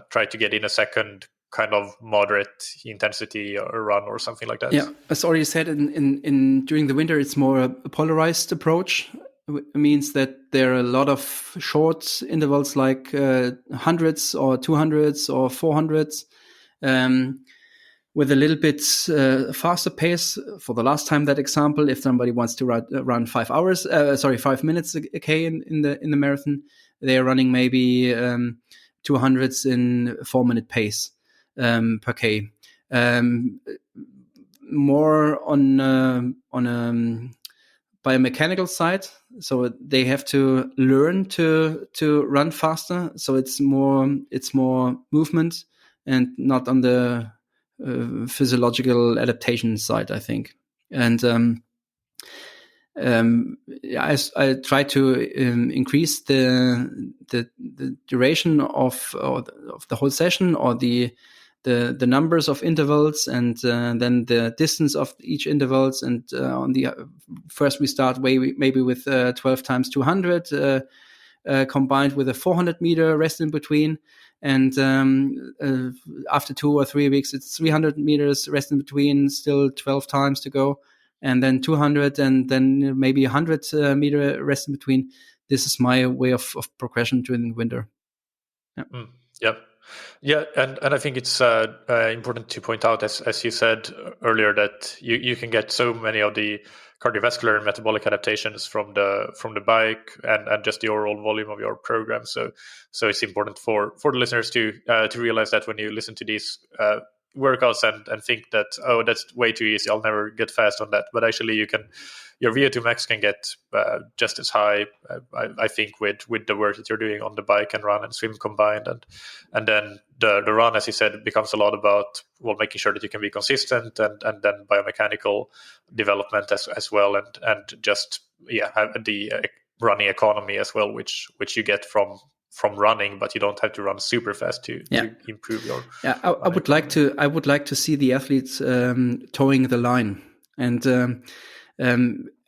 try to get in a second kind of moderate intensity or run or something like that?
Yeah, as already said, in during the winter, it's more a polarized approach. It means that there are a lot of short intervals like hundreds or 200s or 400s, with a little bit faster pace. For the last time, that example, if somebody wants to run 5 minutes a k in the marathon, they are running maybe 200s in 4-minute pace per k. More on a biomechanical side, so they have to learn to run faster. So it's more movement and not on the physiological adaptation side, I think. And I try to increase the duration of the whole session, or the numbers of intervals, and then the distance of each intervals. And on the first we start maybe with 12 times 200 combined with a 400 meter rest in between. And after 2 or 3 weeks, it's 300 meters rest in between, still 12 times to go, and then 200, and then maybe 100 meter rest in between. This is my way of progression during the winter.
Yeah. Yep. Yeah, and I think it's important to point out, as you said earlier, that you can get so many of the cardiovascular and metabolic adaptations from the bike and just the overall volume of your program. So it's important for the listeners to realize that when you listen to these workouts and think that, oh, that's way too easy, I'll never get fast on that. But actually, your VO2 max can get just as high, I think, with the work that you're doing on the bike and run and swim combined. And then the run, as you said, becomes a lot about, well, making sure that you can be consistent, and then biomechanical development as well, and just have the running economy as well, which you get from running, but you don't have to run super fast to improve your.
Yeah, I would like to see the athletes towing the line, and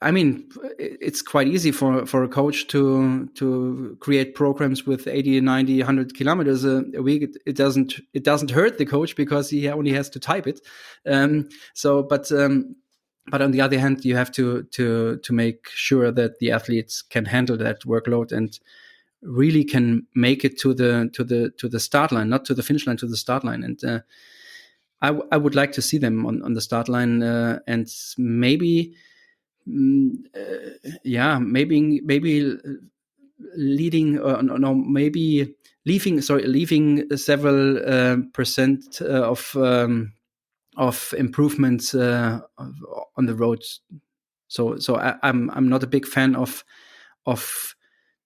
I mean, it's quite easy for a coach to create programs with 80, 90, 100 kilometers a week. It doesn't hurt the coach because he only has to type it. But on the other hand, you have to make sure that the athletes can handle that workload and really can make it to the start line, not to the finish line, to the start line. And I would like to see them on the start line, and maybe, maybe leading, no, maybe leaving several percent of improvements on the road. So I'm not a big fan of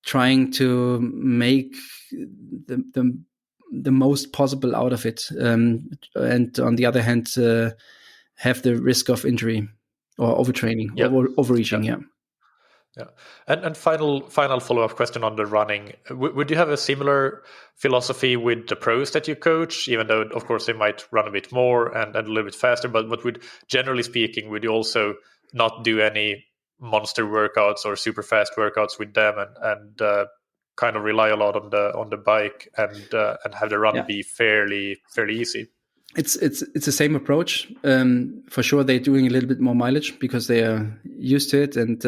trying to make the most possible out of it, and on the other hand, have the risk of injury or overtraining, or overreaching. Yeah.
And final follow-up question on the running. Would you have a similar philosophy with the pros that you coach, even though, of course, they might run a bit more and a little bit faster, but would, generally speaking, would you also not do any monster workouts or super fast workouts with them, and kind of rely a lot on the bike and have the run be fairly easy?
It's the same approach. For sure, they're doing a little bit more mileage because they are used to it, and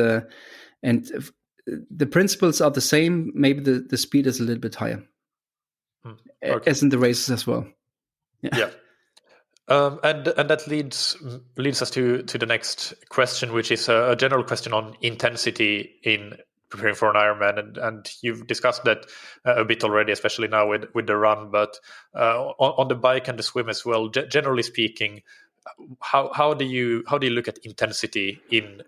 the principles are the same. Maybe the speed is a little bit higher, as in the races as well.
Yeah. And that leads us to the next question, which is a general question on intensity in preparing for an Ironman, and you've discussed that a bit already, especially now with the run, but on the bike and the swim as well. Generally speaking, how do you look at intensity in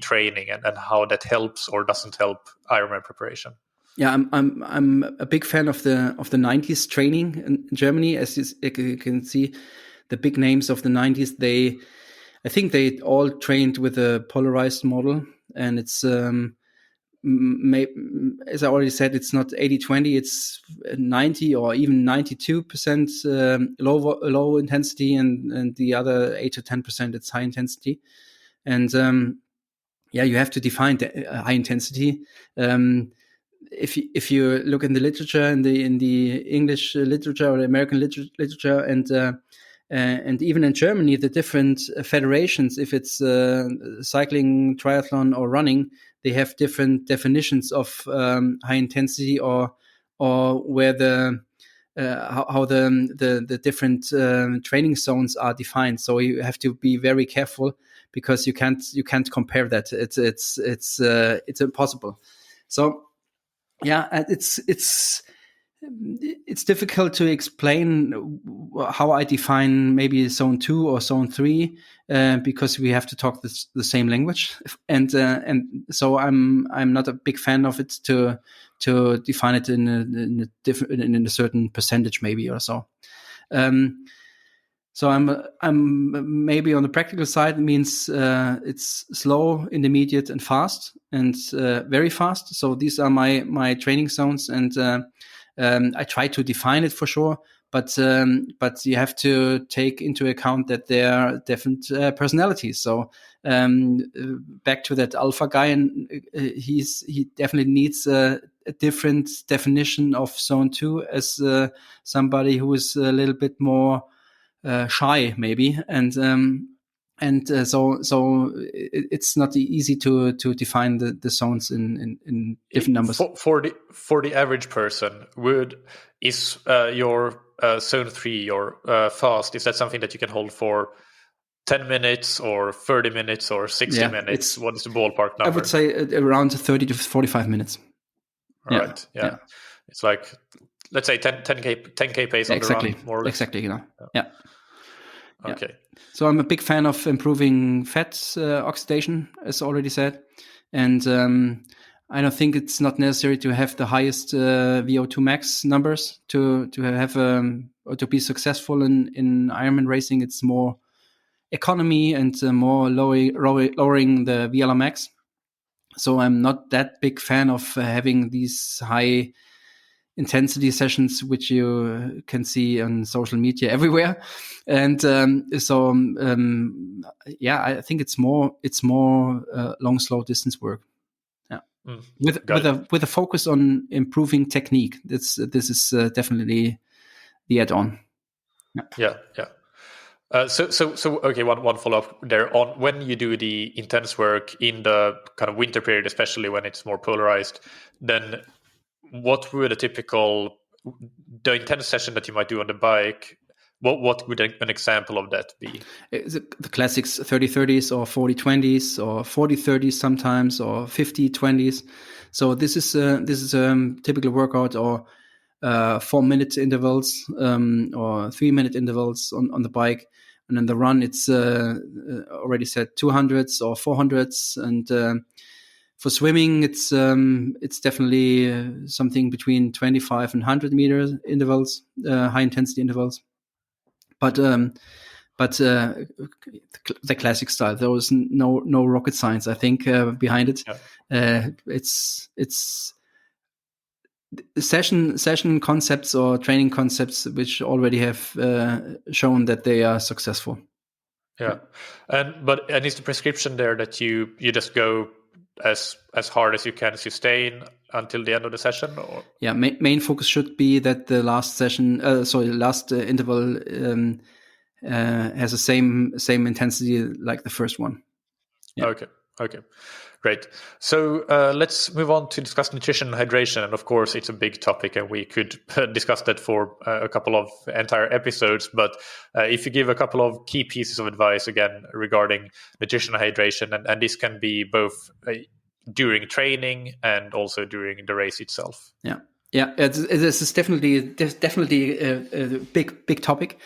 training, and how that helps or doesn't help Ironman preparation?
Yeah, I'm a big fan of the 90s training in Germany. As you can see, the big names of the 90s, I think they all trained with a polarized model, and it's as I already said, it's not 80-20, it's 90 or even 92% low intensity, and the other 8 to 10% it's high intensity. And you have to define the high intensity. If you look in the literature, in the English literature or the American literature, and even in Germany, the different federations, if it's cycling, triathlon, or running, they have different definitions of high intensity, or where how the different training zones are defined. So you have to be very careful, because you can't compare that. It's impossible. So it's difficult to explain how I define maybe zone 2 or zone 3, because we have to talk the same language, and so I'm not a big fan of it to define it in a certain percentage maybe or so. So I'm maybe on the practical side, means it's slow, intermediate, and fast, and very fast. So these are my training zones, and I try to define it for sure, but you have to take into account that there are different personalities. So back to that alpha guy, and he definitely needs a different definition of zone 2 as somebody who is a little bit more shy, maybe, and so it's not easy to define the zones in different numbers.
For the average person, is your zone 3, your fast, is that something that you can hold for 10 minutes or 30 minutes or 60 minutes? What is the ballpark number?
I would say around 30 to 45 minutes.
Right. Yeah. It's like, let's say 10k pace on the run, more or less.
Exactly. Yeah.
Okay.
Yeah. So I'm a big fan of improving fat oxidation, as already said, and I don't think it's not necessary to have the highest VO2 max numbers to have or to be successful in Ironman racing. It's more economy and more lowering the VLR max. So I'm not that big fan of having these high intensity sessions, which you can see on social media everywhere, and I think it's more long, slow distance work. Yeah, with a focus on improving technique. This is definitely the add-on.
Yeah. So okay, one follow up there on when you do the intense work in the kind of winter period, especially when it's more polarized, then what would the intense session that you might do on the bike, What would an example of that be?
The classics 30-30s or 40-20s or 40-30s sometimes or 50-20s. So this is typical workout, or 4-minute intervals or 3-minute intervals on the bike. And then the run, it's already said 200s or 400s. And for swimming, it's definitely something between 25 and 100-meter intervals, high intensity intervals. But the classic style, there was no rocket science, I think, behind it. Yeah. It's session concepts or training concepts which already have shown that they are successful.
Yeah, and is the prescription there that you just go as hard as you can sustain until the end of the session? Or?
Yeah, main focus should be that the last session, last interval has the same intensity like the first one.
Yeah. Okay. Great. So let's move on to discuss nutrition and hydration. And of course, it's a big topic and we could discuss that for a couple of entire episodes. But if you give a couple of key pieces of advice, again, regarding nutrition and hydration, and this can be both during training and also during the race itself.
Yeah. This is definitely a big topic.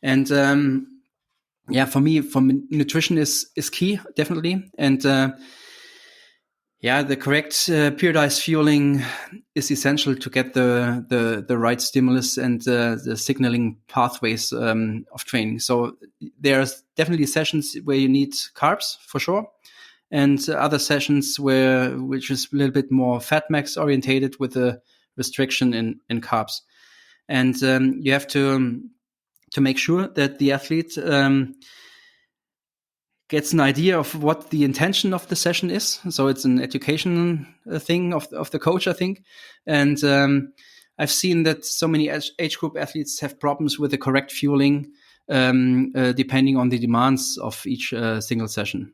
And for me, nutrition is key, definitely. And the correct periodized fueling is essential to get the right stimulus and the signaling pathways of training. So there's definitely sessions where you need carbs for sure, and other sessions which is a little bit more fat max orientated with a restriction in carbs. And you have to make sure that the athlete gets an idea of what the intention of the session is. So it's an education thing of the coach, I think. And I've seen that so many age group athletes have problems with the correct fueling, depending on the demands of each single session.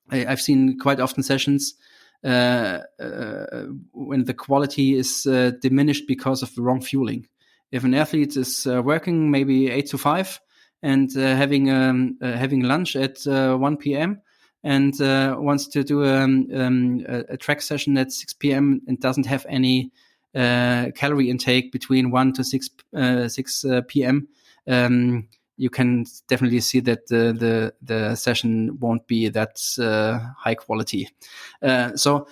I've seen quite often sessions when the quality is diminished because of the wrong fueling. If an athlete is working maybe 8 to 5 and having lunch at 1 p.m. and wants to do a track session at 6 p.m. and doesn't have any calorie intake between 1 to 6 p.m., you can definitely see that the session won't be that high quality. So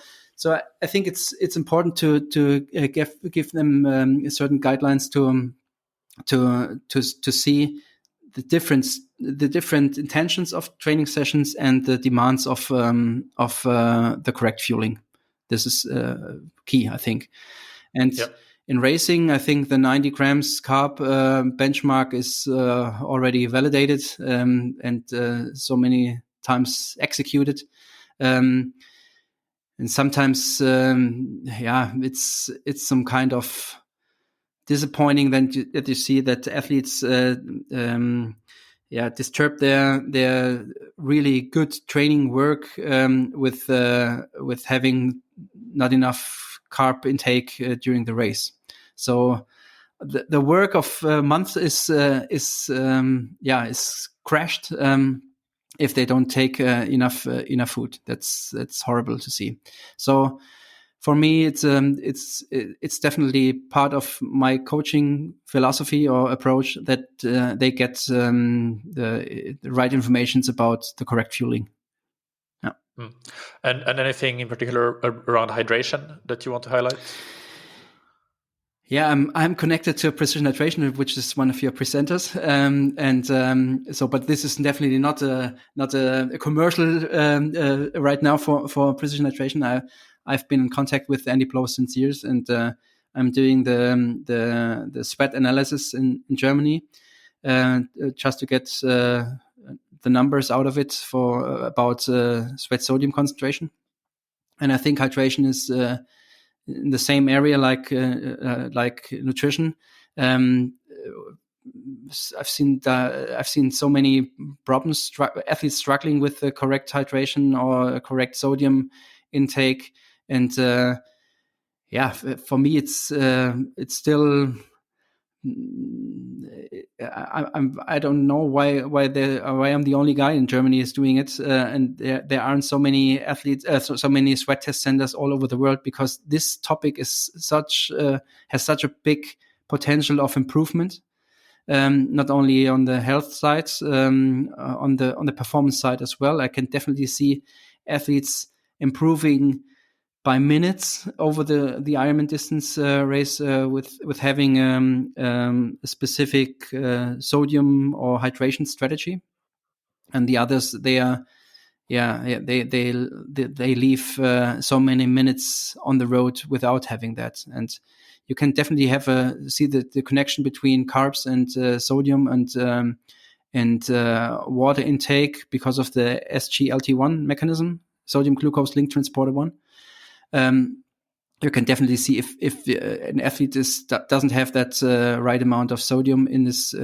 I think it's important to give them certain guidelines to see the different intentions of training sessions and the demands of the correct fueling. This is key, I think. And in racing, I think the 90 grams carb benchmark is already validated and so many times executed. And sometimes, it's some kind of disappointing that you see that athletes disturb their really good training work with having not enough carb intake during the race. So the work of months is crashed if they don't take enough food. That's horrible to see. So for me, it's definitely part of my coaching philosophy or approach that they get the right informations about the correct fueling. Yeah.
And anything in particular around hydration that you want to highlight?
Yeah, I'm connected to Precision Hydration, which is one of your presenters, but this is definitely not a commercial right now for Precision Hydration. I've been in contact with Andy Blow since years, and I'm doing the sweat analysis in Germany just to get the numbers out of it for about sweat sodium concentration. And I think hydration is in the same area like nutrition. I've seen so many problems, athletes struggling with the correct hydration or correct sodium intake, and for me it's still I don't know why I'm the only guy in Germany is doing it, and there aren't so many athletes, so many sweat test centers all over the world, because this topic is has such a big potential of improvement, not only on the health side, on the performance side as well. I can definitely see athletes improving by minutes over the Ironman distance race with having a specific sodium or hydration strategy, and the others they leave so many minutes on the road without having that. And you can definitely see the connection between carbs and sodium and water intake because of the SGLT1 mechanism, sodium glucose link transporter 1. You can definitely see if an athlete doesn't have that right amount of sodium in his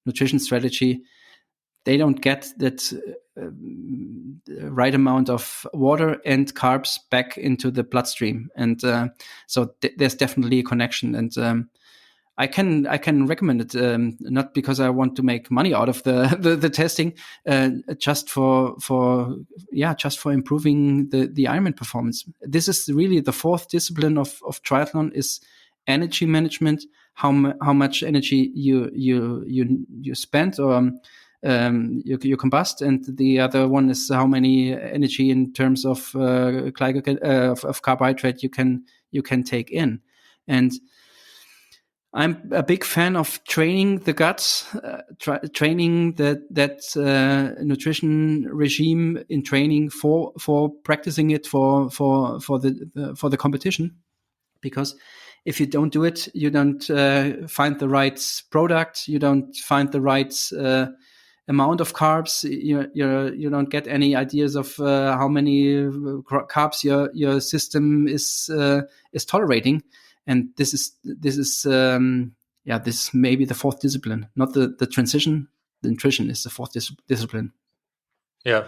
nutrition strategy, they don't get that right amount of water and carbs back into the bloodstream, and so there's definitely a connection. And I can recommend it, not because I want to make money out of the testing, just for improving the Ironman performance. This is really the fourth discipline of triathlon, is energy management. How much energy you spend or you combust, and the other one is how many energy in terms of glycogen of carbohydrate you can take in. And I'm a big fan of training the gut, training that nutrition regime in training for practicing it for the competition. Because if you don't do it, you don't find the right product, you don't find the right amount of carbs. You don't get any ideas of how many carbs your system is tolerating. And this is maybe the fourth discipline, not the transition. The nutrition is the fourth discipline.
Yeah.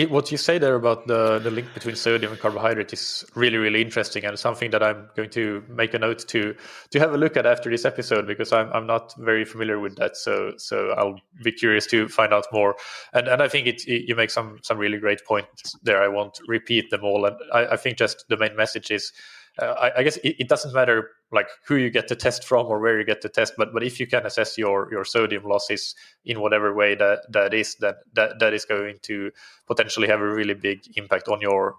What you say there about the link between sodium and carbohydrate is really, really interesting, and something that I'm going to make a note to have a look at after this episode, because I'm not very familiar with that. So I'll be curious to find out more. And I think you make some really great points there. I won't repeat them all. And I think just the main message is, I guess it doesn't matter like who you get the test from or where you get the test, but if you can assess your sodium losses in whatever way that is, then that is going to potentially have a really big impact on your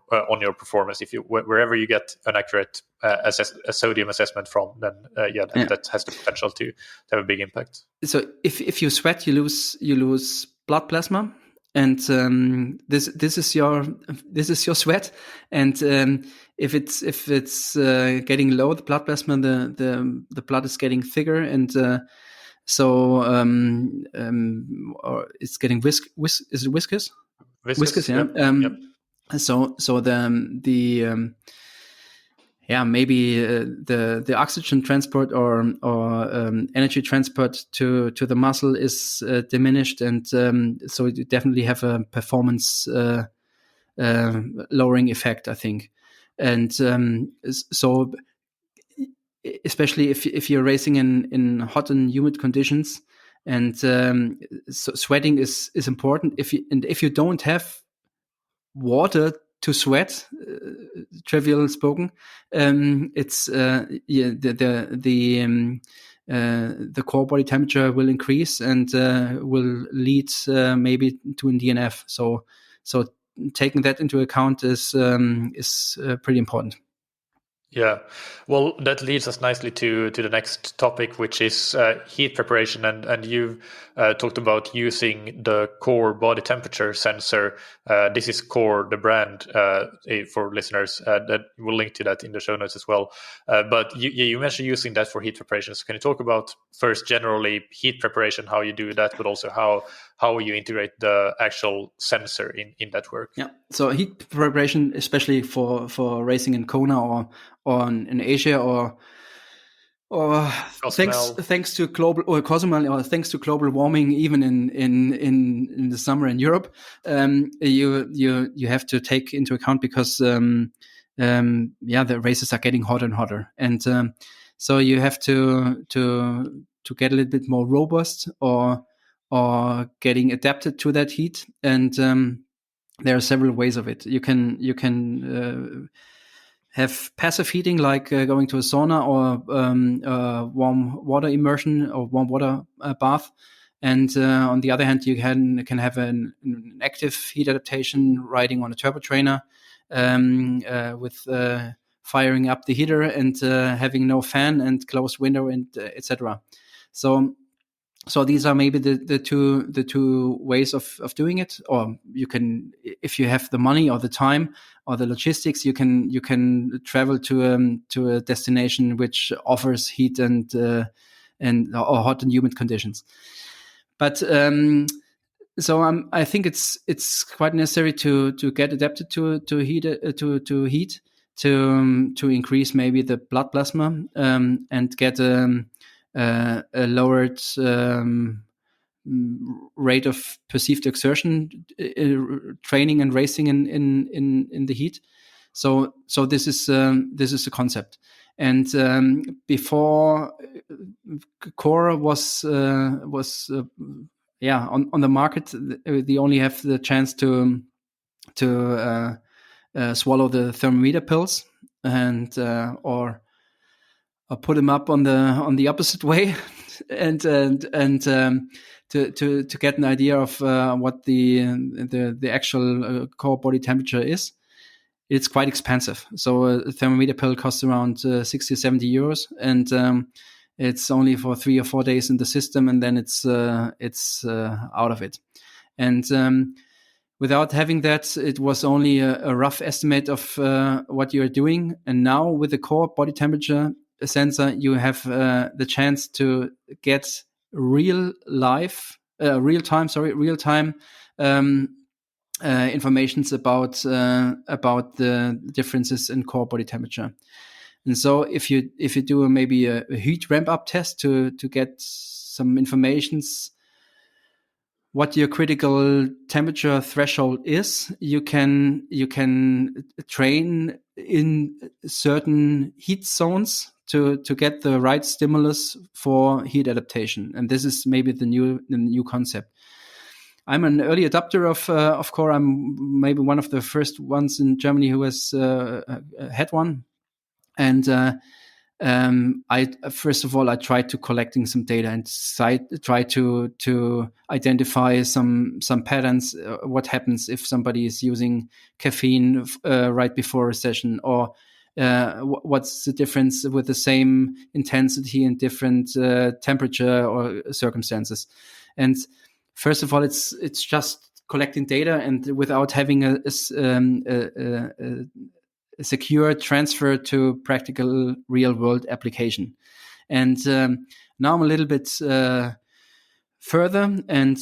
performance. If wherever you get an accurate a sodium assessment from, then that has the potential to have a big impact. So
if you sweat, you lose blood plasma. And this is your sweat, and if it's getting low, the blood plasma, the blood is getting thicker, and or it's getting is it viscous? Viscous, yeah.
Yep.
So maybe the oxygen transport or energy transport to the muscle is diminished, and so you definitely have a performance lowering effect, I think. And so especially if you're racing in hot and humid conditions, and so sweating is important. If you don't have water to sweat, trivial spoken, it's the core body temperature will increase and will lead maybe to an DNF. So taking that into account is pretty important.
Yeah, well, that leads us nicely to the next topic, which is heat preparation. And you've talked about using the core body temperature sensor. This is Core, the brand, for listeners. That we'll link to that in the show notes as well. But you mentioned using that for heat preparation. So can you talk about first generally heat preparation, how you do that, but also how you integrate the actual sensor in that work?
Yeah. So heat preparation, especially for racing in Kona or in Asia or thanks to global or Cozumel, or thanks to global warming, even in the summer in Europe, you have to take into account, because the races are getting hotter and hotter, and So you have to get a little bit more robust or getting adapted to that heat. And there are several ways of it. You can have passive heating, like going to a sauna or warm water immersion or warm water bath. And on the other hand, you can have an active heat adaptation, riding on a turbo trainer with firing up the heater and having no fan and closed window and etc. So these are maybe the two ways of doing it. Or you can, if you have the money or the time or the logistics, you can travel to a destination which offers heat and or hot and humid conditions. But I think it's quite necessary to get adapted to heat to increase maybe the blood plasma and get a lowered rate of perceived exertion training and racing in the heat. So this is a concept. And before core was on the market, they only have the chance to swallow the thermometer pills and or put them up on the opposite way and to get an idea of what the actual core body temperature is. It's quite expensive. So a thermometer pill costs around 60 or 70 euros, and it's only for 3 or 4 days in the system, and then it's out of it. And without having that, it was only a rough estimate of what you're doing. And now with the core body temperature sensor, you have the chance to get real time informations about the differences in core body temperature. And so if you do maybe a heat ramp up test to get some informations what your critical temperature threshold is, you can train in certain heat zones to get the right stimulus for heat adaptation. And this is maybe the new concept. I'm an early adopter of core. I'm maybe one of the first ones in Germany who has had one. And I first of all I tried to collecting some data and try to identify some patterns. What happens if somebody is using caffeine right before a session, or what's the difference with the same intensity in different temperature or circumstances. And first of all, it's just collecting data, and without having a secure transfer to practical real world application. And now I'm a little bit further, and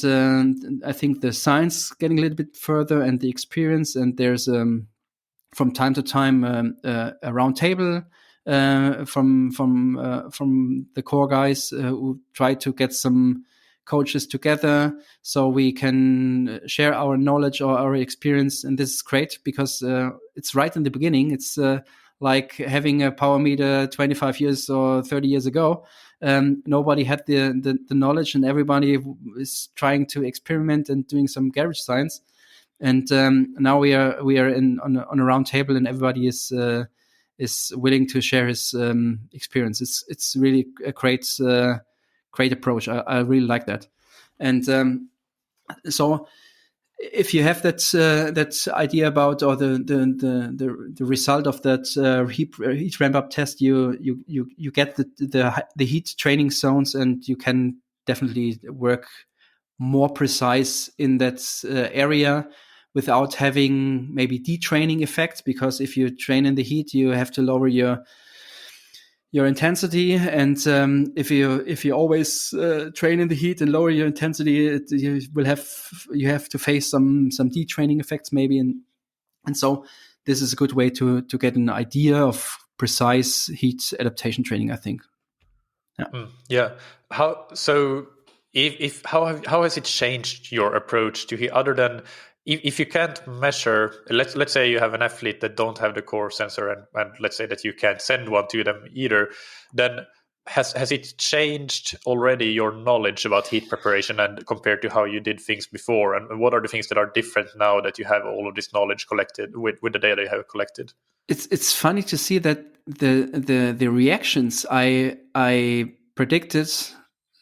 I think the science getting a little bit further, and the experience. And there's from time to time a round table from the core guys who try to get some coaches together so we can share our knowledge or our experience. And this is great because it's right in the beginning. It's like having a power meter 25 years or 30 years ago. Nobody had the knowledge, and everybody is trying to experiment and doing some garage science. And now we are on a round table, and everybody is willing to share his experience. It's really a great approach. I really like that. And so if you have that idea about, or the result of that heat ramp up test, you get the heat training zones, and you can definitely work more precise in that area without having maybe detraining effects. Because if you train in the heat, you have to lower your intensity, and if you always train in the heat and lower your intensity, you have to face some detraining effects maybe, and so this is a good way to get an idea of precise heat adaptation training, I think.
Yeah. How has it changed your approach to heat, other than if you can't measure, let's say you have an athlete that don't have the core sensor, and let's say that you can't send one to them either, then has it changed already your knowledge about heat preparation and compared to how you did things before? And what are the things that are different now that you have all of this knowledge collected with the data you have collected?
It's funny to see that the reactions I predicted,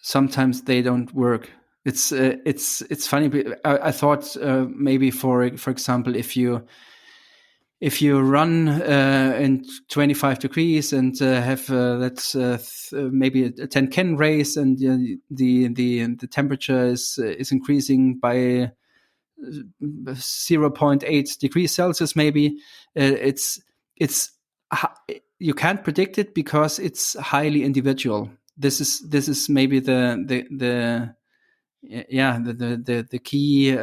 sometimes they don't work. It's funny. I thought maybe for example, if you run in 25 degrees and have that's maybe a 10K race, and the temperature is increasing by 0.8 degrees Celsius, maybe it's you can't predict it because it's highly individual. This is maybe the key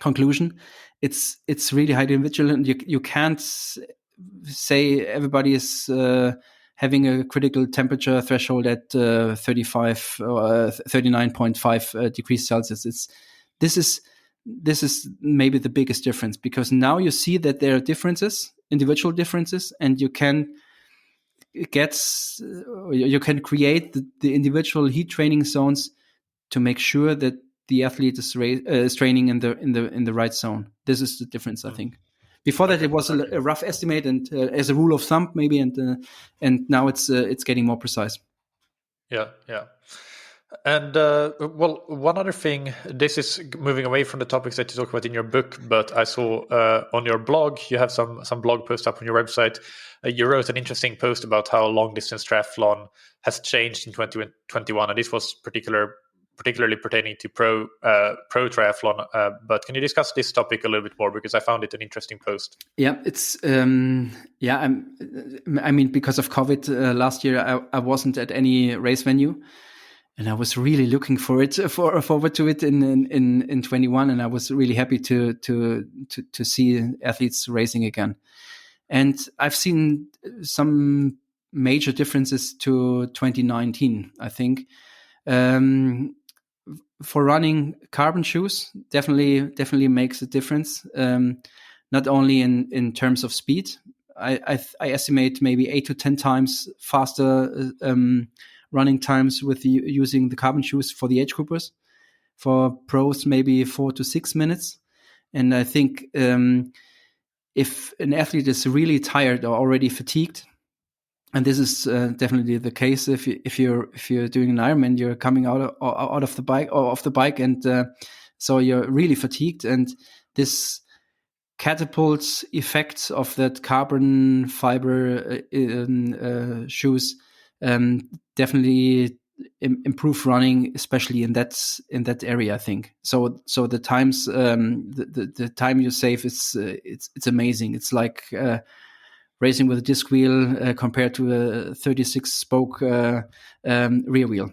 conclusion. It's really highly individual, and you can't say everybody is having a critical temperature threshold at 35 or 39.5 degrees Celsius. This is maybe the biggest difference, because now you see that there are differences, individual differences, and you can create the individual heat training zones to make sure that the athlete is training in the right zone. This is the difference, I think. Before that, it was a rough estimate and as a rule of thumb, maybe, and now it's getting more precise.
Yeah. And well, one other thing, this is moving away from the topics that you talk about in your book, but I saw on your blog, you have some blog posts up on your website. You wrote an interesting post about how long distance triathlon has changed in 2021, and this was particularly pertaining to pro triathlon. But can you discuss this topic a little bit more, because I found it an interesting post?
Yeah, it's I mean, because of COVID last year, I wasn't at any race venue. And I was really looking forward to it in 21, and I was really happy to see athletes racing again. And I've seen some major differences to 2019. I think for running, carbon shoes definitely makes a difference. Not only in terms of speed. I estimate maybe 8 to 10 times faster running times with using the carbon shoes for the age groupers. For pros, maybe 4 to 6 minutes. And I think if an athlete is really tired or already fatigued, and this is definitely the case if you're doing an Ironman, you're coming out of the bike or off the bike, and so you're really fatigued, and this catapults effects of that carbon fiber shoes definitely improve running, especially in that area, I think. So the times, the time you save is it's amazing. It's like racing with a disc wheel compared to a 36 spoke rear wheel.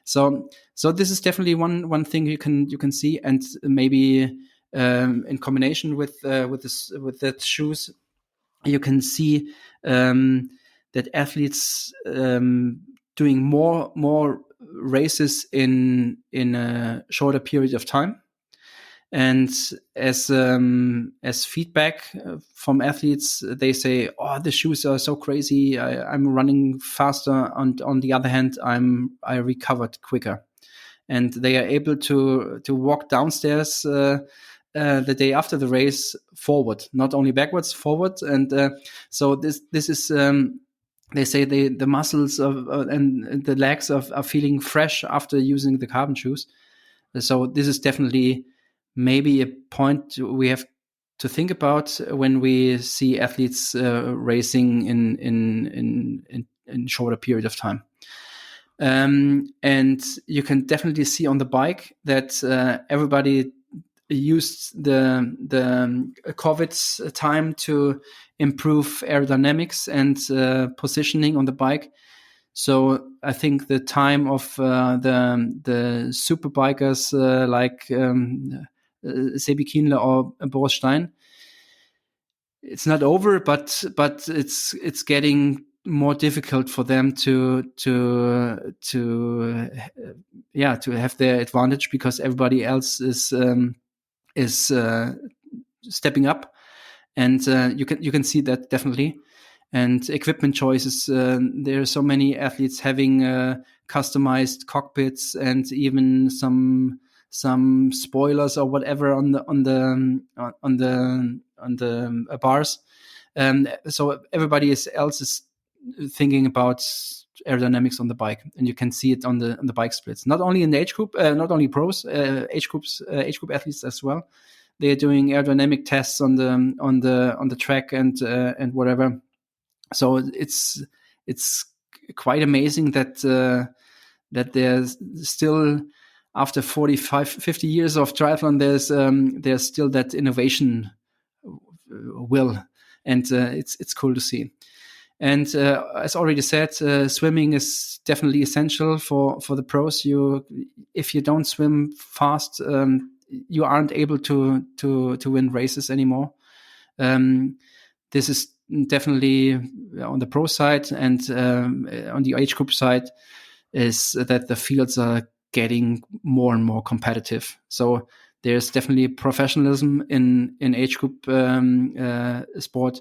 So this is definitely one thing you can see, and maybe in combination with that shoes, you can see that athletes doing more races in a shorter period of time. And as feedback from athletes, they say, "Oh, the shoes are so crazy. I'm running faster. And on the other hand, I recovered quicker." And they are able to walk downstairs the day after the race forward, not only backwards, forward. And so this is. They say the muscles and the legs are feeling fresh after using the carbon shoes. So this is definitely maybe a point we have to think about when we see athletes racing in shorter period of time. And you can definitely see on the bike that everybody used the COVID time to improve aerodynamics and positioning on the bike. So I think the time of the super bikers like Sebi Kienle or Boris Stein, it's not over, but it's getting more difficult for them to have their advantage, because everybody else is is stepping up, and you can see that definitely. And equipment choices, there are so many athletes having customized cockpits and even some spoilers or whatever on the bars. So everybody else is thinking about aerodynamics on the bike, and you can see it on the bike splits. Not only in the age group, not only pros, age group athletes as well. They are doing aerodynamic tests on the track and whatever. So it's quite amazing that there's still, after 45, 50 years of triathlon, there's still that innovation will, and it's cool to see. And as already said, swimming is definitely essential for the pros. If you don't swim fast, you aren't able to win races anymore. This is definitely on the pro side, and on the age group side is that the fields are getting more and more competitive. So there's definitely professionalism in age group sport.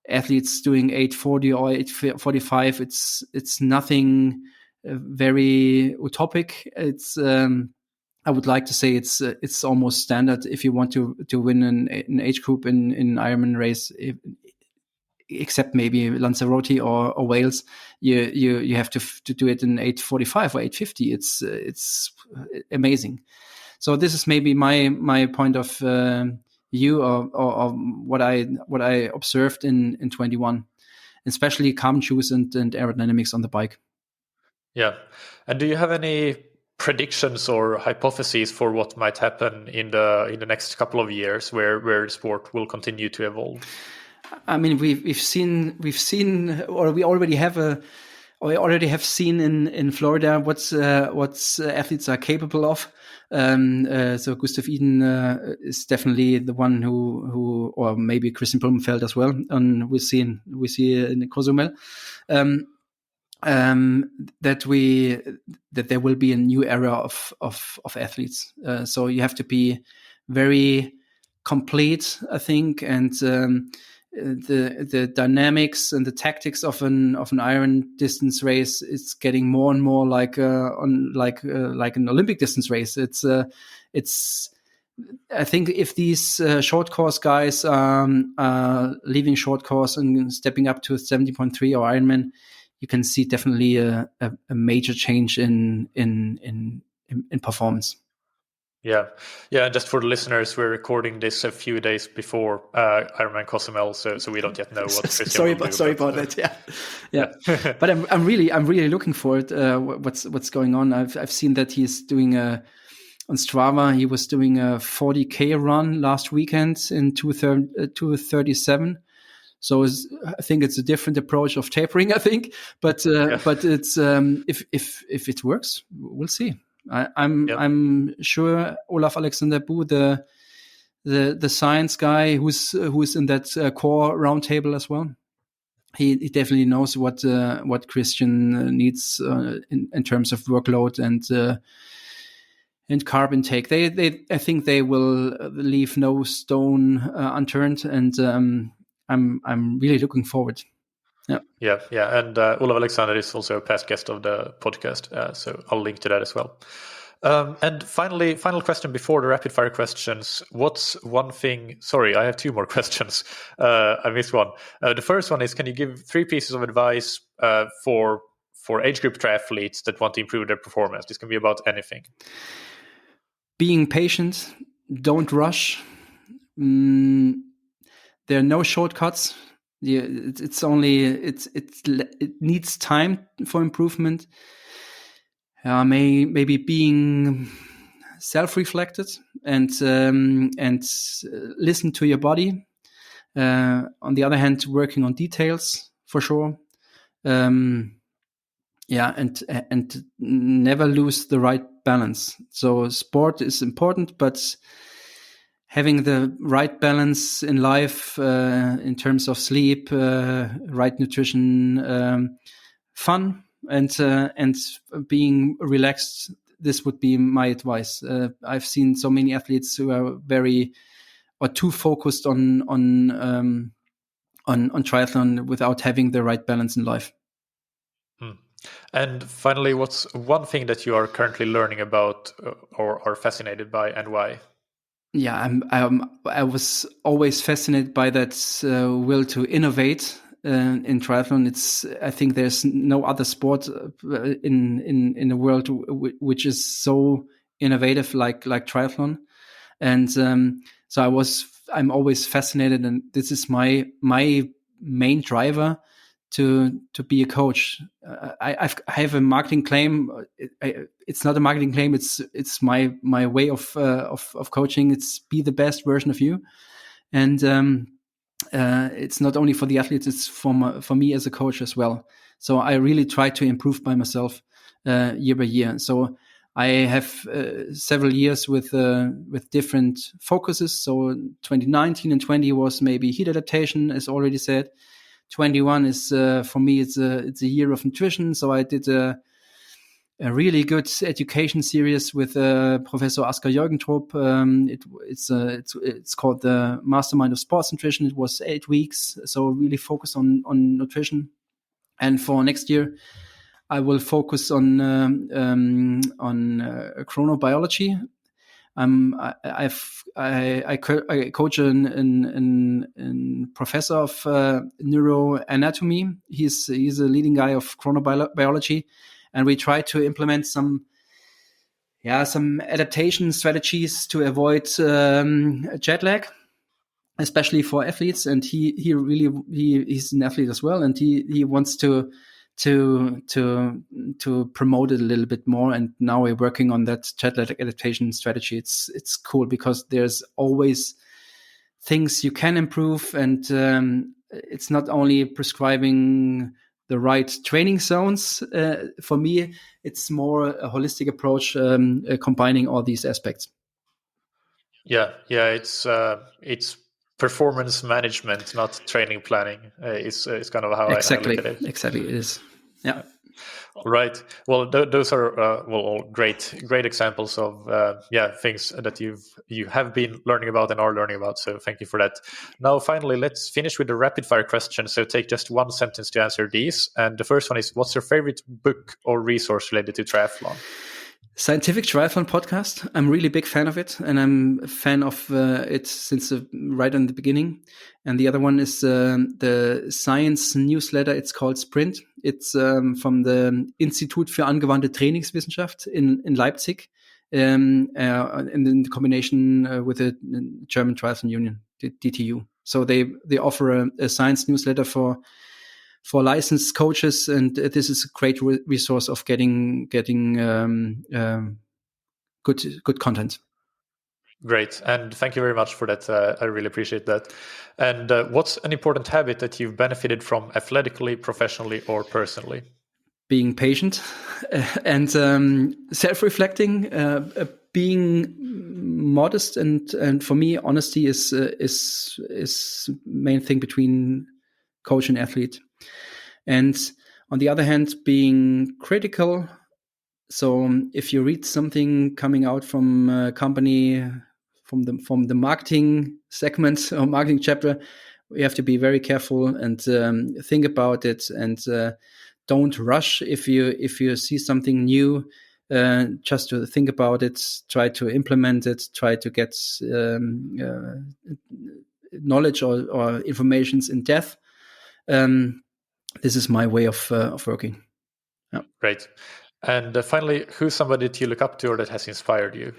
Athletes doing 840 or 845, it's nothing very utopic. It's I would like to say it's almost standard if you want to win an age group in Ironman race, except maybe Lanzarote or Wales. You have to do it in 845 or 850. It's amazing. So this is maybe my point of view or what I observed in 21, especially carbon shoes and aerodynamics on the bike.
Yeah. And do you have any predictions or hypotheses for what might happen in the next couple of years where sport will continue to evolve?
I mean, we've seen, or we already have seen in Florida what athletes are capable of. So Gustav Iden is definitely the one who, or maybe Christian Blumenfeld as well. And we see in Cozumel that there will be a new era of athletes. So you have to be very complete, I think, and the dynamics and the tactics of an Iron distance race is getting more and more like an Olympic distance race. It's I think if these short course guys are leaving short course and stepping up to 70.3 or Ironman, you can see definitely a major change in performance.
Yeah. Just for the listeners, we're recording this a few days before Ironman Cozumel, so we don't yet know what Christian
sorry
will do.
Sorry about that. Yeah. But I'm really looking forward. What's going on? I've seen that he's doing on Strava. He was doing a 40K run last weekend in 2:37. So I think it's a different approach of tapering. I think, but it's if it works, we'll see. I'm sure Olaf Alexander Boo, the science guy who's in that core roundtable as well. He definitely knows what Christian needs in terms of workload and carb intake. I think they will leave no stone unturned, and I'm really looking forward.
Yeah. And Olaf Alexander is also a past guest of the podcast, so I'll link to that as well. And final question before the rapid fire questions. What's one thing? Sorry, I have two more questions. I missed one. The first one is: can you give 3 pieces of advice for age group triathletes that want to improve their performance? This can be about anything.
Being patient. Don't rush. There are no shortcuts. It needs time for improvement. Maybe being self-reflected and listen to your body. On the other hand, working on details for sure. And never lose the right balance. So sport is important, but having the right balance in life in terms of sleep, right nutrition, fun, and being relaxed this would be my advice. I've seen so many athletes who are too focused on triathlon without having the right balance in life.
And finally, what's one thing that you are currently learning about or are fascinated by, and why?
Yeah, I was always fascinated by that will to innovate in triathlon. I think there's no other sport in the world which is so innovative like triathlon. And so I'm always fascinated, and this is my main driver to be a coach. I have a marketing claim. It's not a marketing claim. It's my way of coaching. It's be the best version of you, and it's not only for the athletes. It's for me as a coach as well. So I really try to improve by myself year by year. So I have several years with different focuses. So 2019 and 20 was maybe heat adaptation, as already said. 21 is for me it's a year of nutrition. So I did a really good education series with Professor Asker Jürgentrup. It's called the Mastermind of Sports Nutrition. It was 8 weeks, so really focused on nutrition. And for next year, I will focus on chronobiology. I coach a professor of neuroanatomy. He's a leading guy of chronobiology, and we try to implement some adaptation strategies to avoid jet lag, especially for athletes. And he's an athlete as well, and he wants to promote it a little bit more. And now we're working on that jet lag adaptation strategy. It's cool because there's always things you can improve, and it's not only prescribing the right training zones. For me, it's more a holistic approach, combining all these aspects.
Yeah, it's performance management, not training planning. It's kind of how I look at it.
Exactly, it is. Yeah.
All right. Well, those are all great examples of things that you have been learning about and are learning about. So thank you for that. Now, finally, let's finish with the rapid fire question. So take just one sentence to answer these. And the first one is: what's your favorite book or resource related to triathlon?
Scientific Triathlon podcast. I'm really big fan of it, and I'm a fan of it since right in the beginning. And the other one is the science newsletter. It's called Sprint. It's from the Institut für angewandte Trainingswissenschaft in Leipzig, and in combination with the German Triathlon Union, the DTU. So they offer a science newsletter for licensed coaches, and this is a great resource of getting good content.
Great, and thank you very much for that. I really appreciate that. And what's an important habit that you've benefited from athletically, professionally, or personally?
Being patient and self-reflecting, being modest, and for me, honesty is main thing between coach and athlete. And on the other hand, being critical. So if you read something coming out from a company, from the marketing segment or marketing chapter, you have to be very careful and think about it, and don't rush if you see something new. Just to think about it, try to implement it, try to get knowledge or informations in depth. This is my way of working. Yeah.
Great. And finally, who's somebody that you look up to or that has inspired you?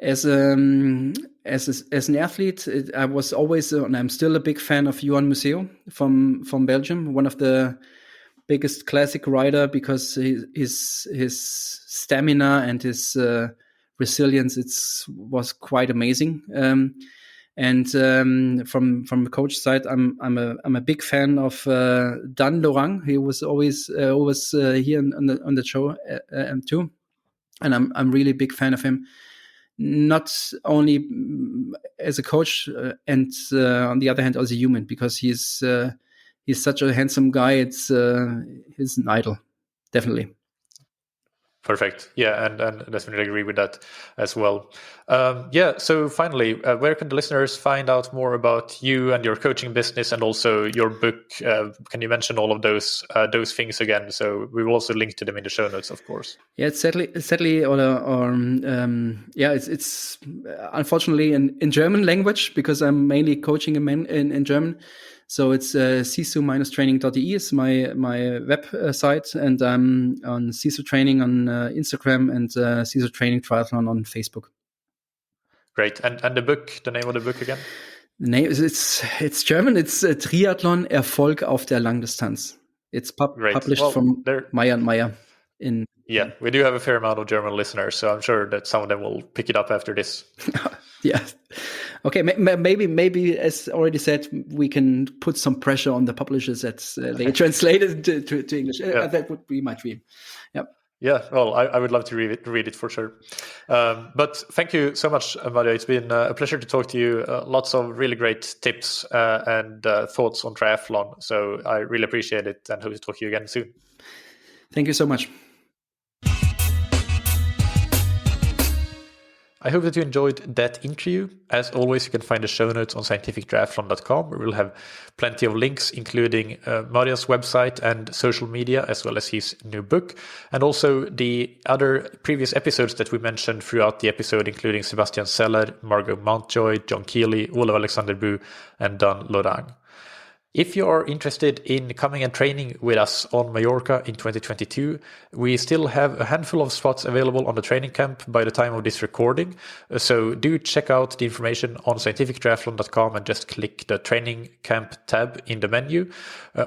As an athlete, I was always, and I'm still a big fan of Johan Museeuw from Belgium, one of the biggest classic rider, because his stamina and his resilience was quite amazing. And from the coach side, I'm a big fan of Dan Lorang. He was always here on the show too, and I'm really a big fan of him. Not only as a coach, and on the other hand as a human, because he's such a handsome guy. He's an idol, definitely.
Perfect. Yeah, and definitely agree with that as well. So finally, where can the listeners find out more about you and your coaching business and also your book? Can you mention all of those things again? So we will also link to them in the show notes, of course.
Yeah, it's sadly, it's unfortunately in German language because I'm mainly coaching in German. So it's sisu-training.de is my web site, and I'm on Sisu Training on Instagram and Sisu Training Triathlon on Facebook.
Great. And the book, the name of the book again?
The name it's German. It's Triathlon Erfolg auf der Langdistanz. It's published from Meyer and Meyer.
We do have a fair amount of German listeners, so I'm sure that some of them will pick it up after this.
Yeah. Okay. Maybe, as already said, we can put some pressure on the publishers that they translate it to English. That would be my dream. Yeah.
Yeah. Well, I would love to read it for sure. But thank you so much, Mario. It's been a pleasure to talk to you. Lots of really great tips and thoughts on triathlon. So I really appreciate it and hope to talk to you again soon.
Thank you so much.
I hope that you enjoyed that interview. As always, you can find the show notes on scientifictriathlon.com, where we'll have plenty of links, including Mario's website and social media, as well as his new book, and also the other previous episodes that we mentioned throughout the episode, including Sebastian Seller, Margot Mountjoy, John Keeley, Olav Alexander Bu, and Dan Lorang. If you are interested in coming and training with us on Mallorca in 2022, we still have a handful of spots available on the training camp by the time of this recording. So do check out the information on scientifictriathlon.com and just click the training camp tab in the menu,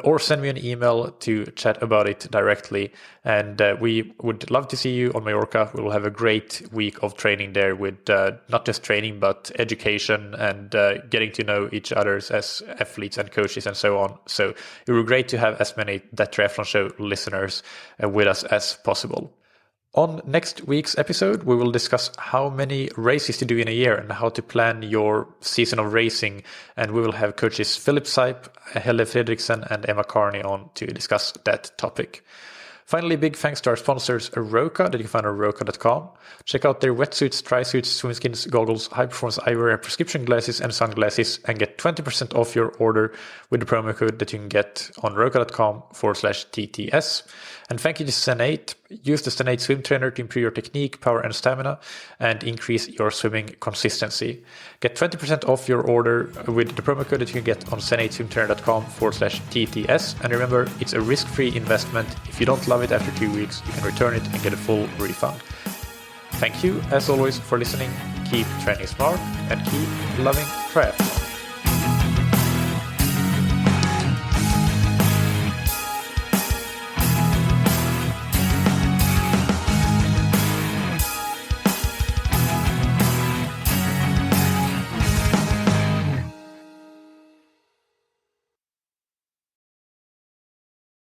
or send me an email to chat about it directly. And we would love to see you on Mallorca. We will have a great week of training there with not just training, but education and getting to know each other as athletes and coaches and so on. So it would be great to have as many That Triathlon Show listeners with us as possible. On next week's episode, we will discuss how many races to do in a year and how to plan your season of racing. And we will have coaches Philip Sipe, Helle Fredriksen, and Emma Carney on to discuss that topic. Finally, big thanks to our sponsors, Roka, that you can find on roka.com. Check out their wetsuits, tri-suits, swim skins, goggles, high-performance eyewear, and prescription glasses and sunglasses, and get 20% off your order with the promo code that you can get on roka.com/TTS. And thank you to Zen8. Use the Zen8 swim trainer to improve your technique, power, and stamina, and increase your swimming consistency. Get 20% off your order with the promo code that you can get on zen8swimtrainer.com/TTS. And remember, it's a risk-free investment. If you don't love it after 2 weeks, you can return it and get a full refund. Thank you, as always, for listening. Keep training smart and keep loving triathlon.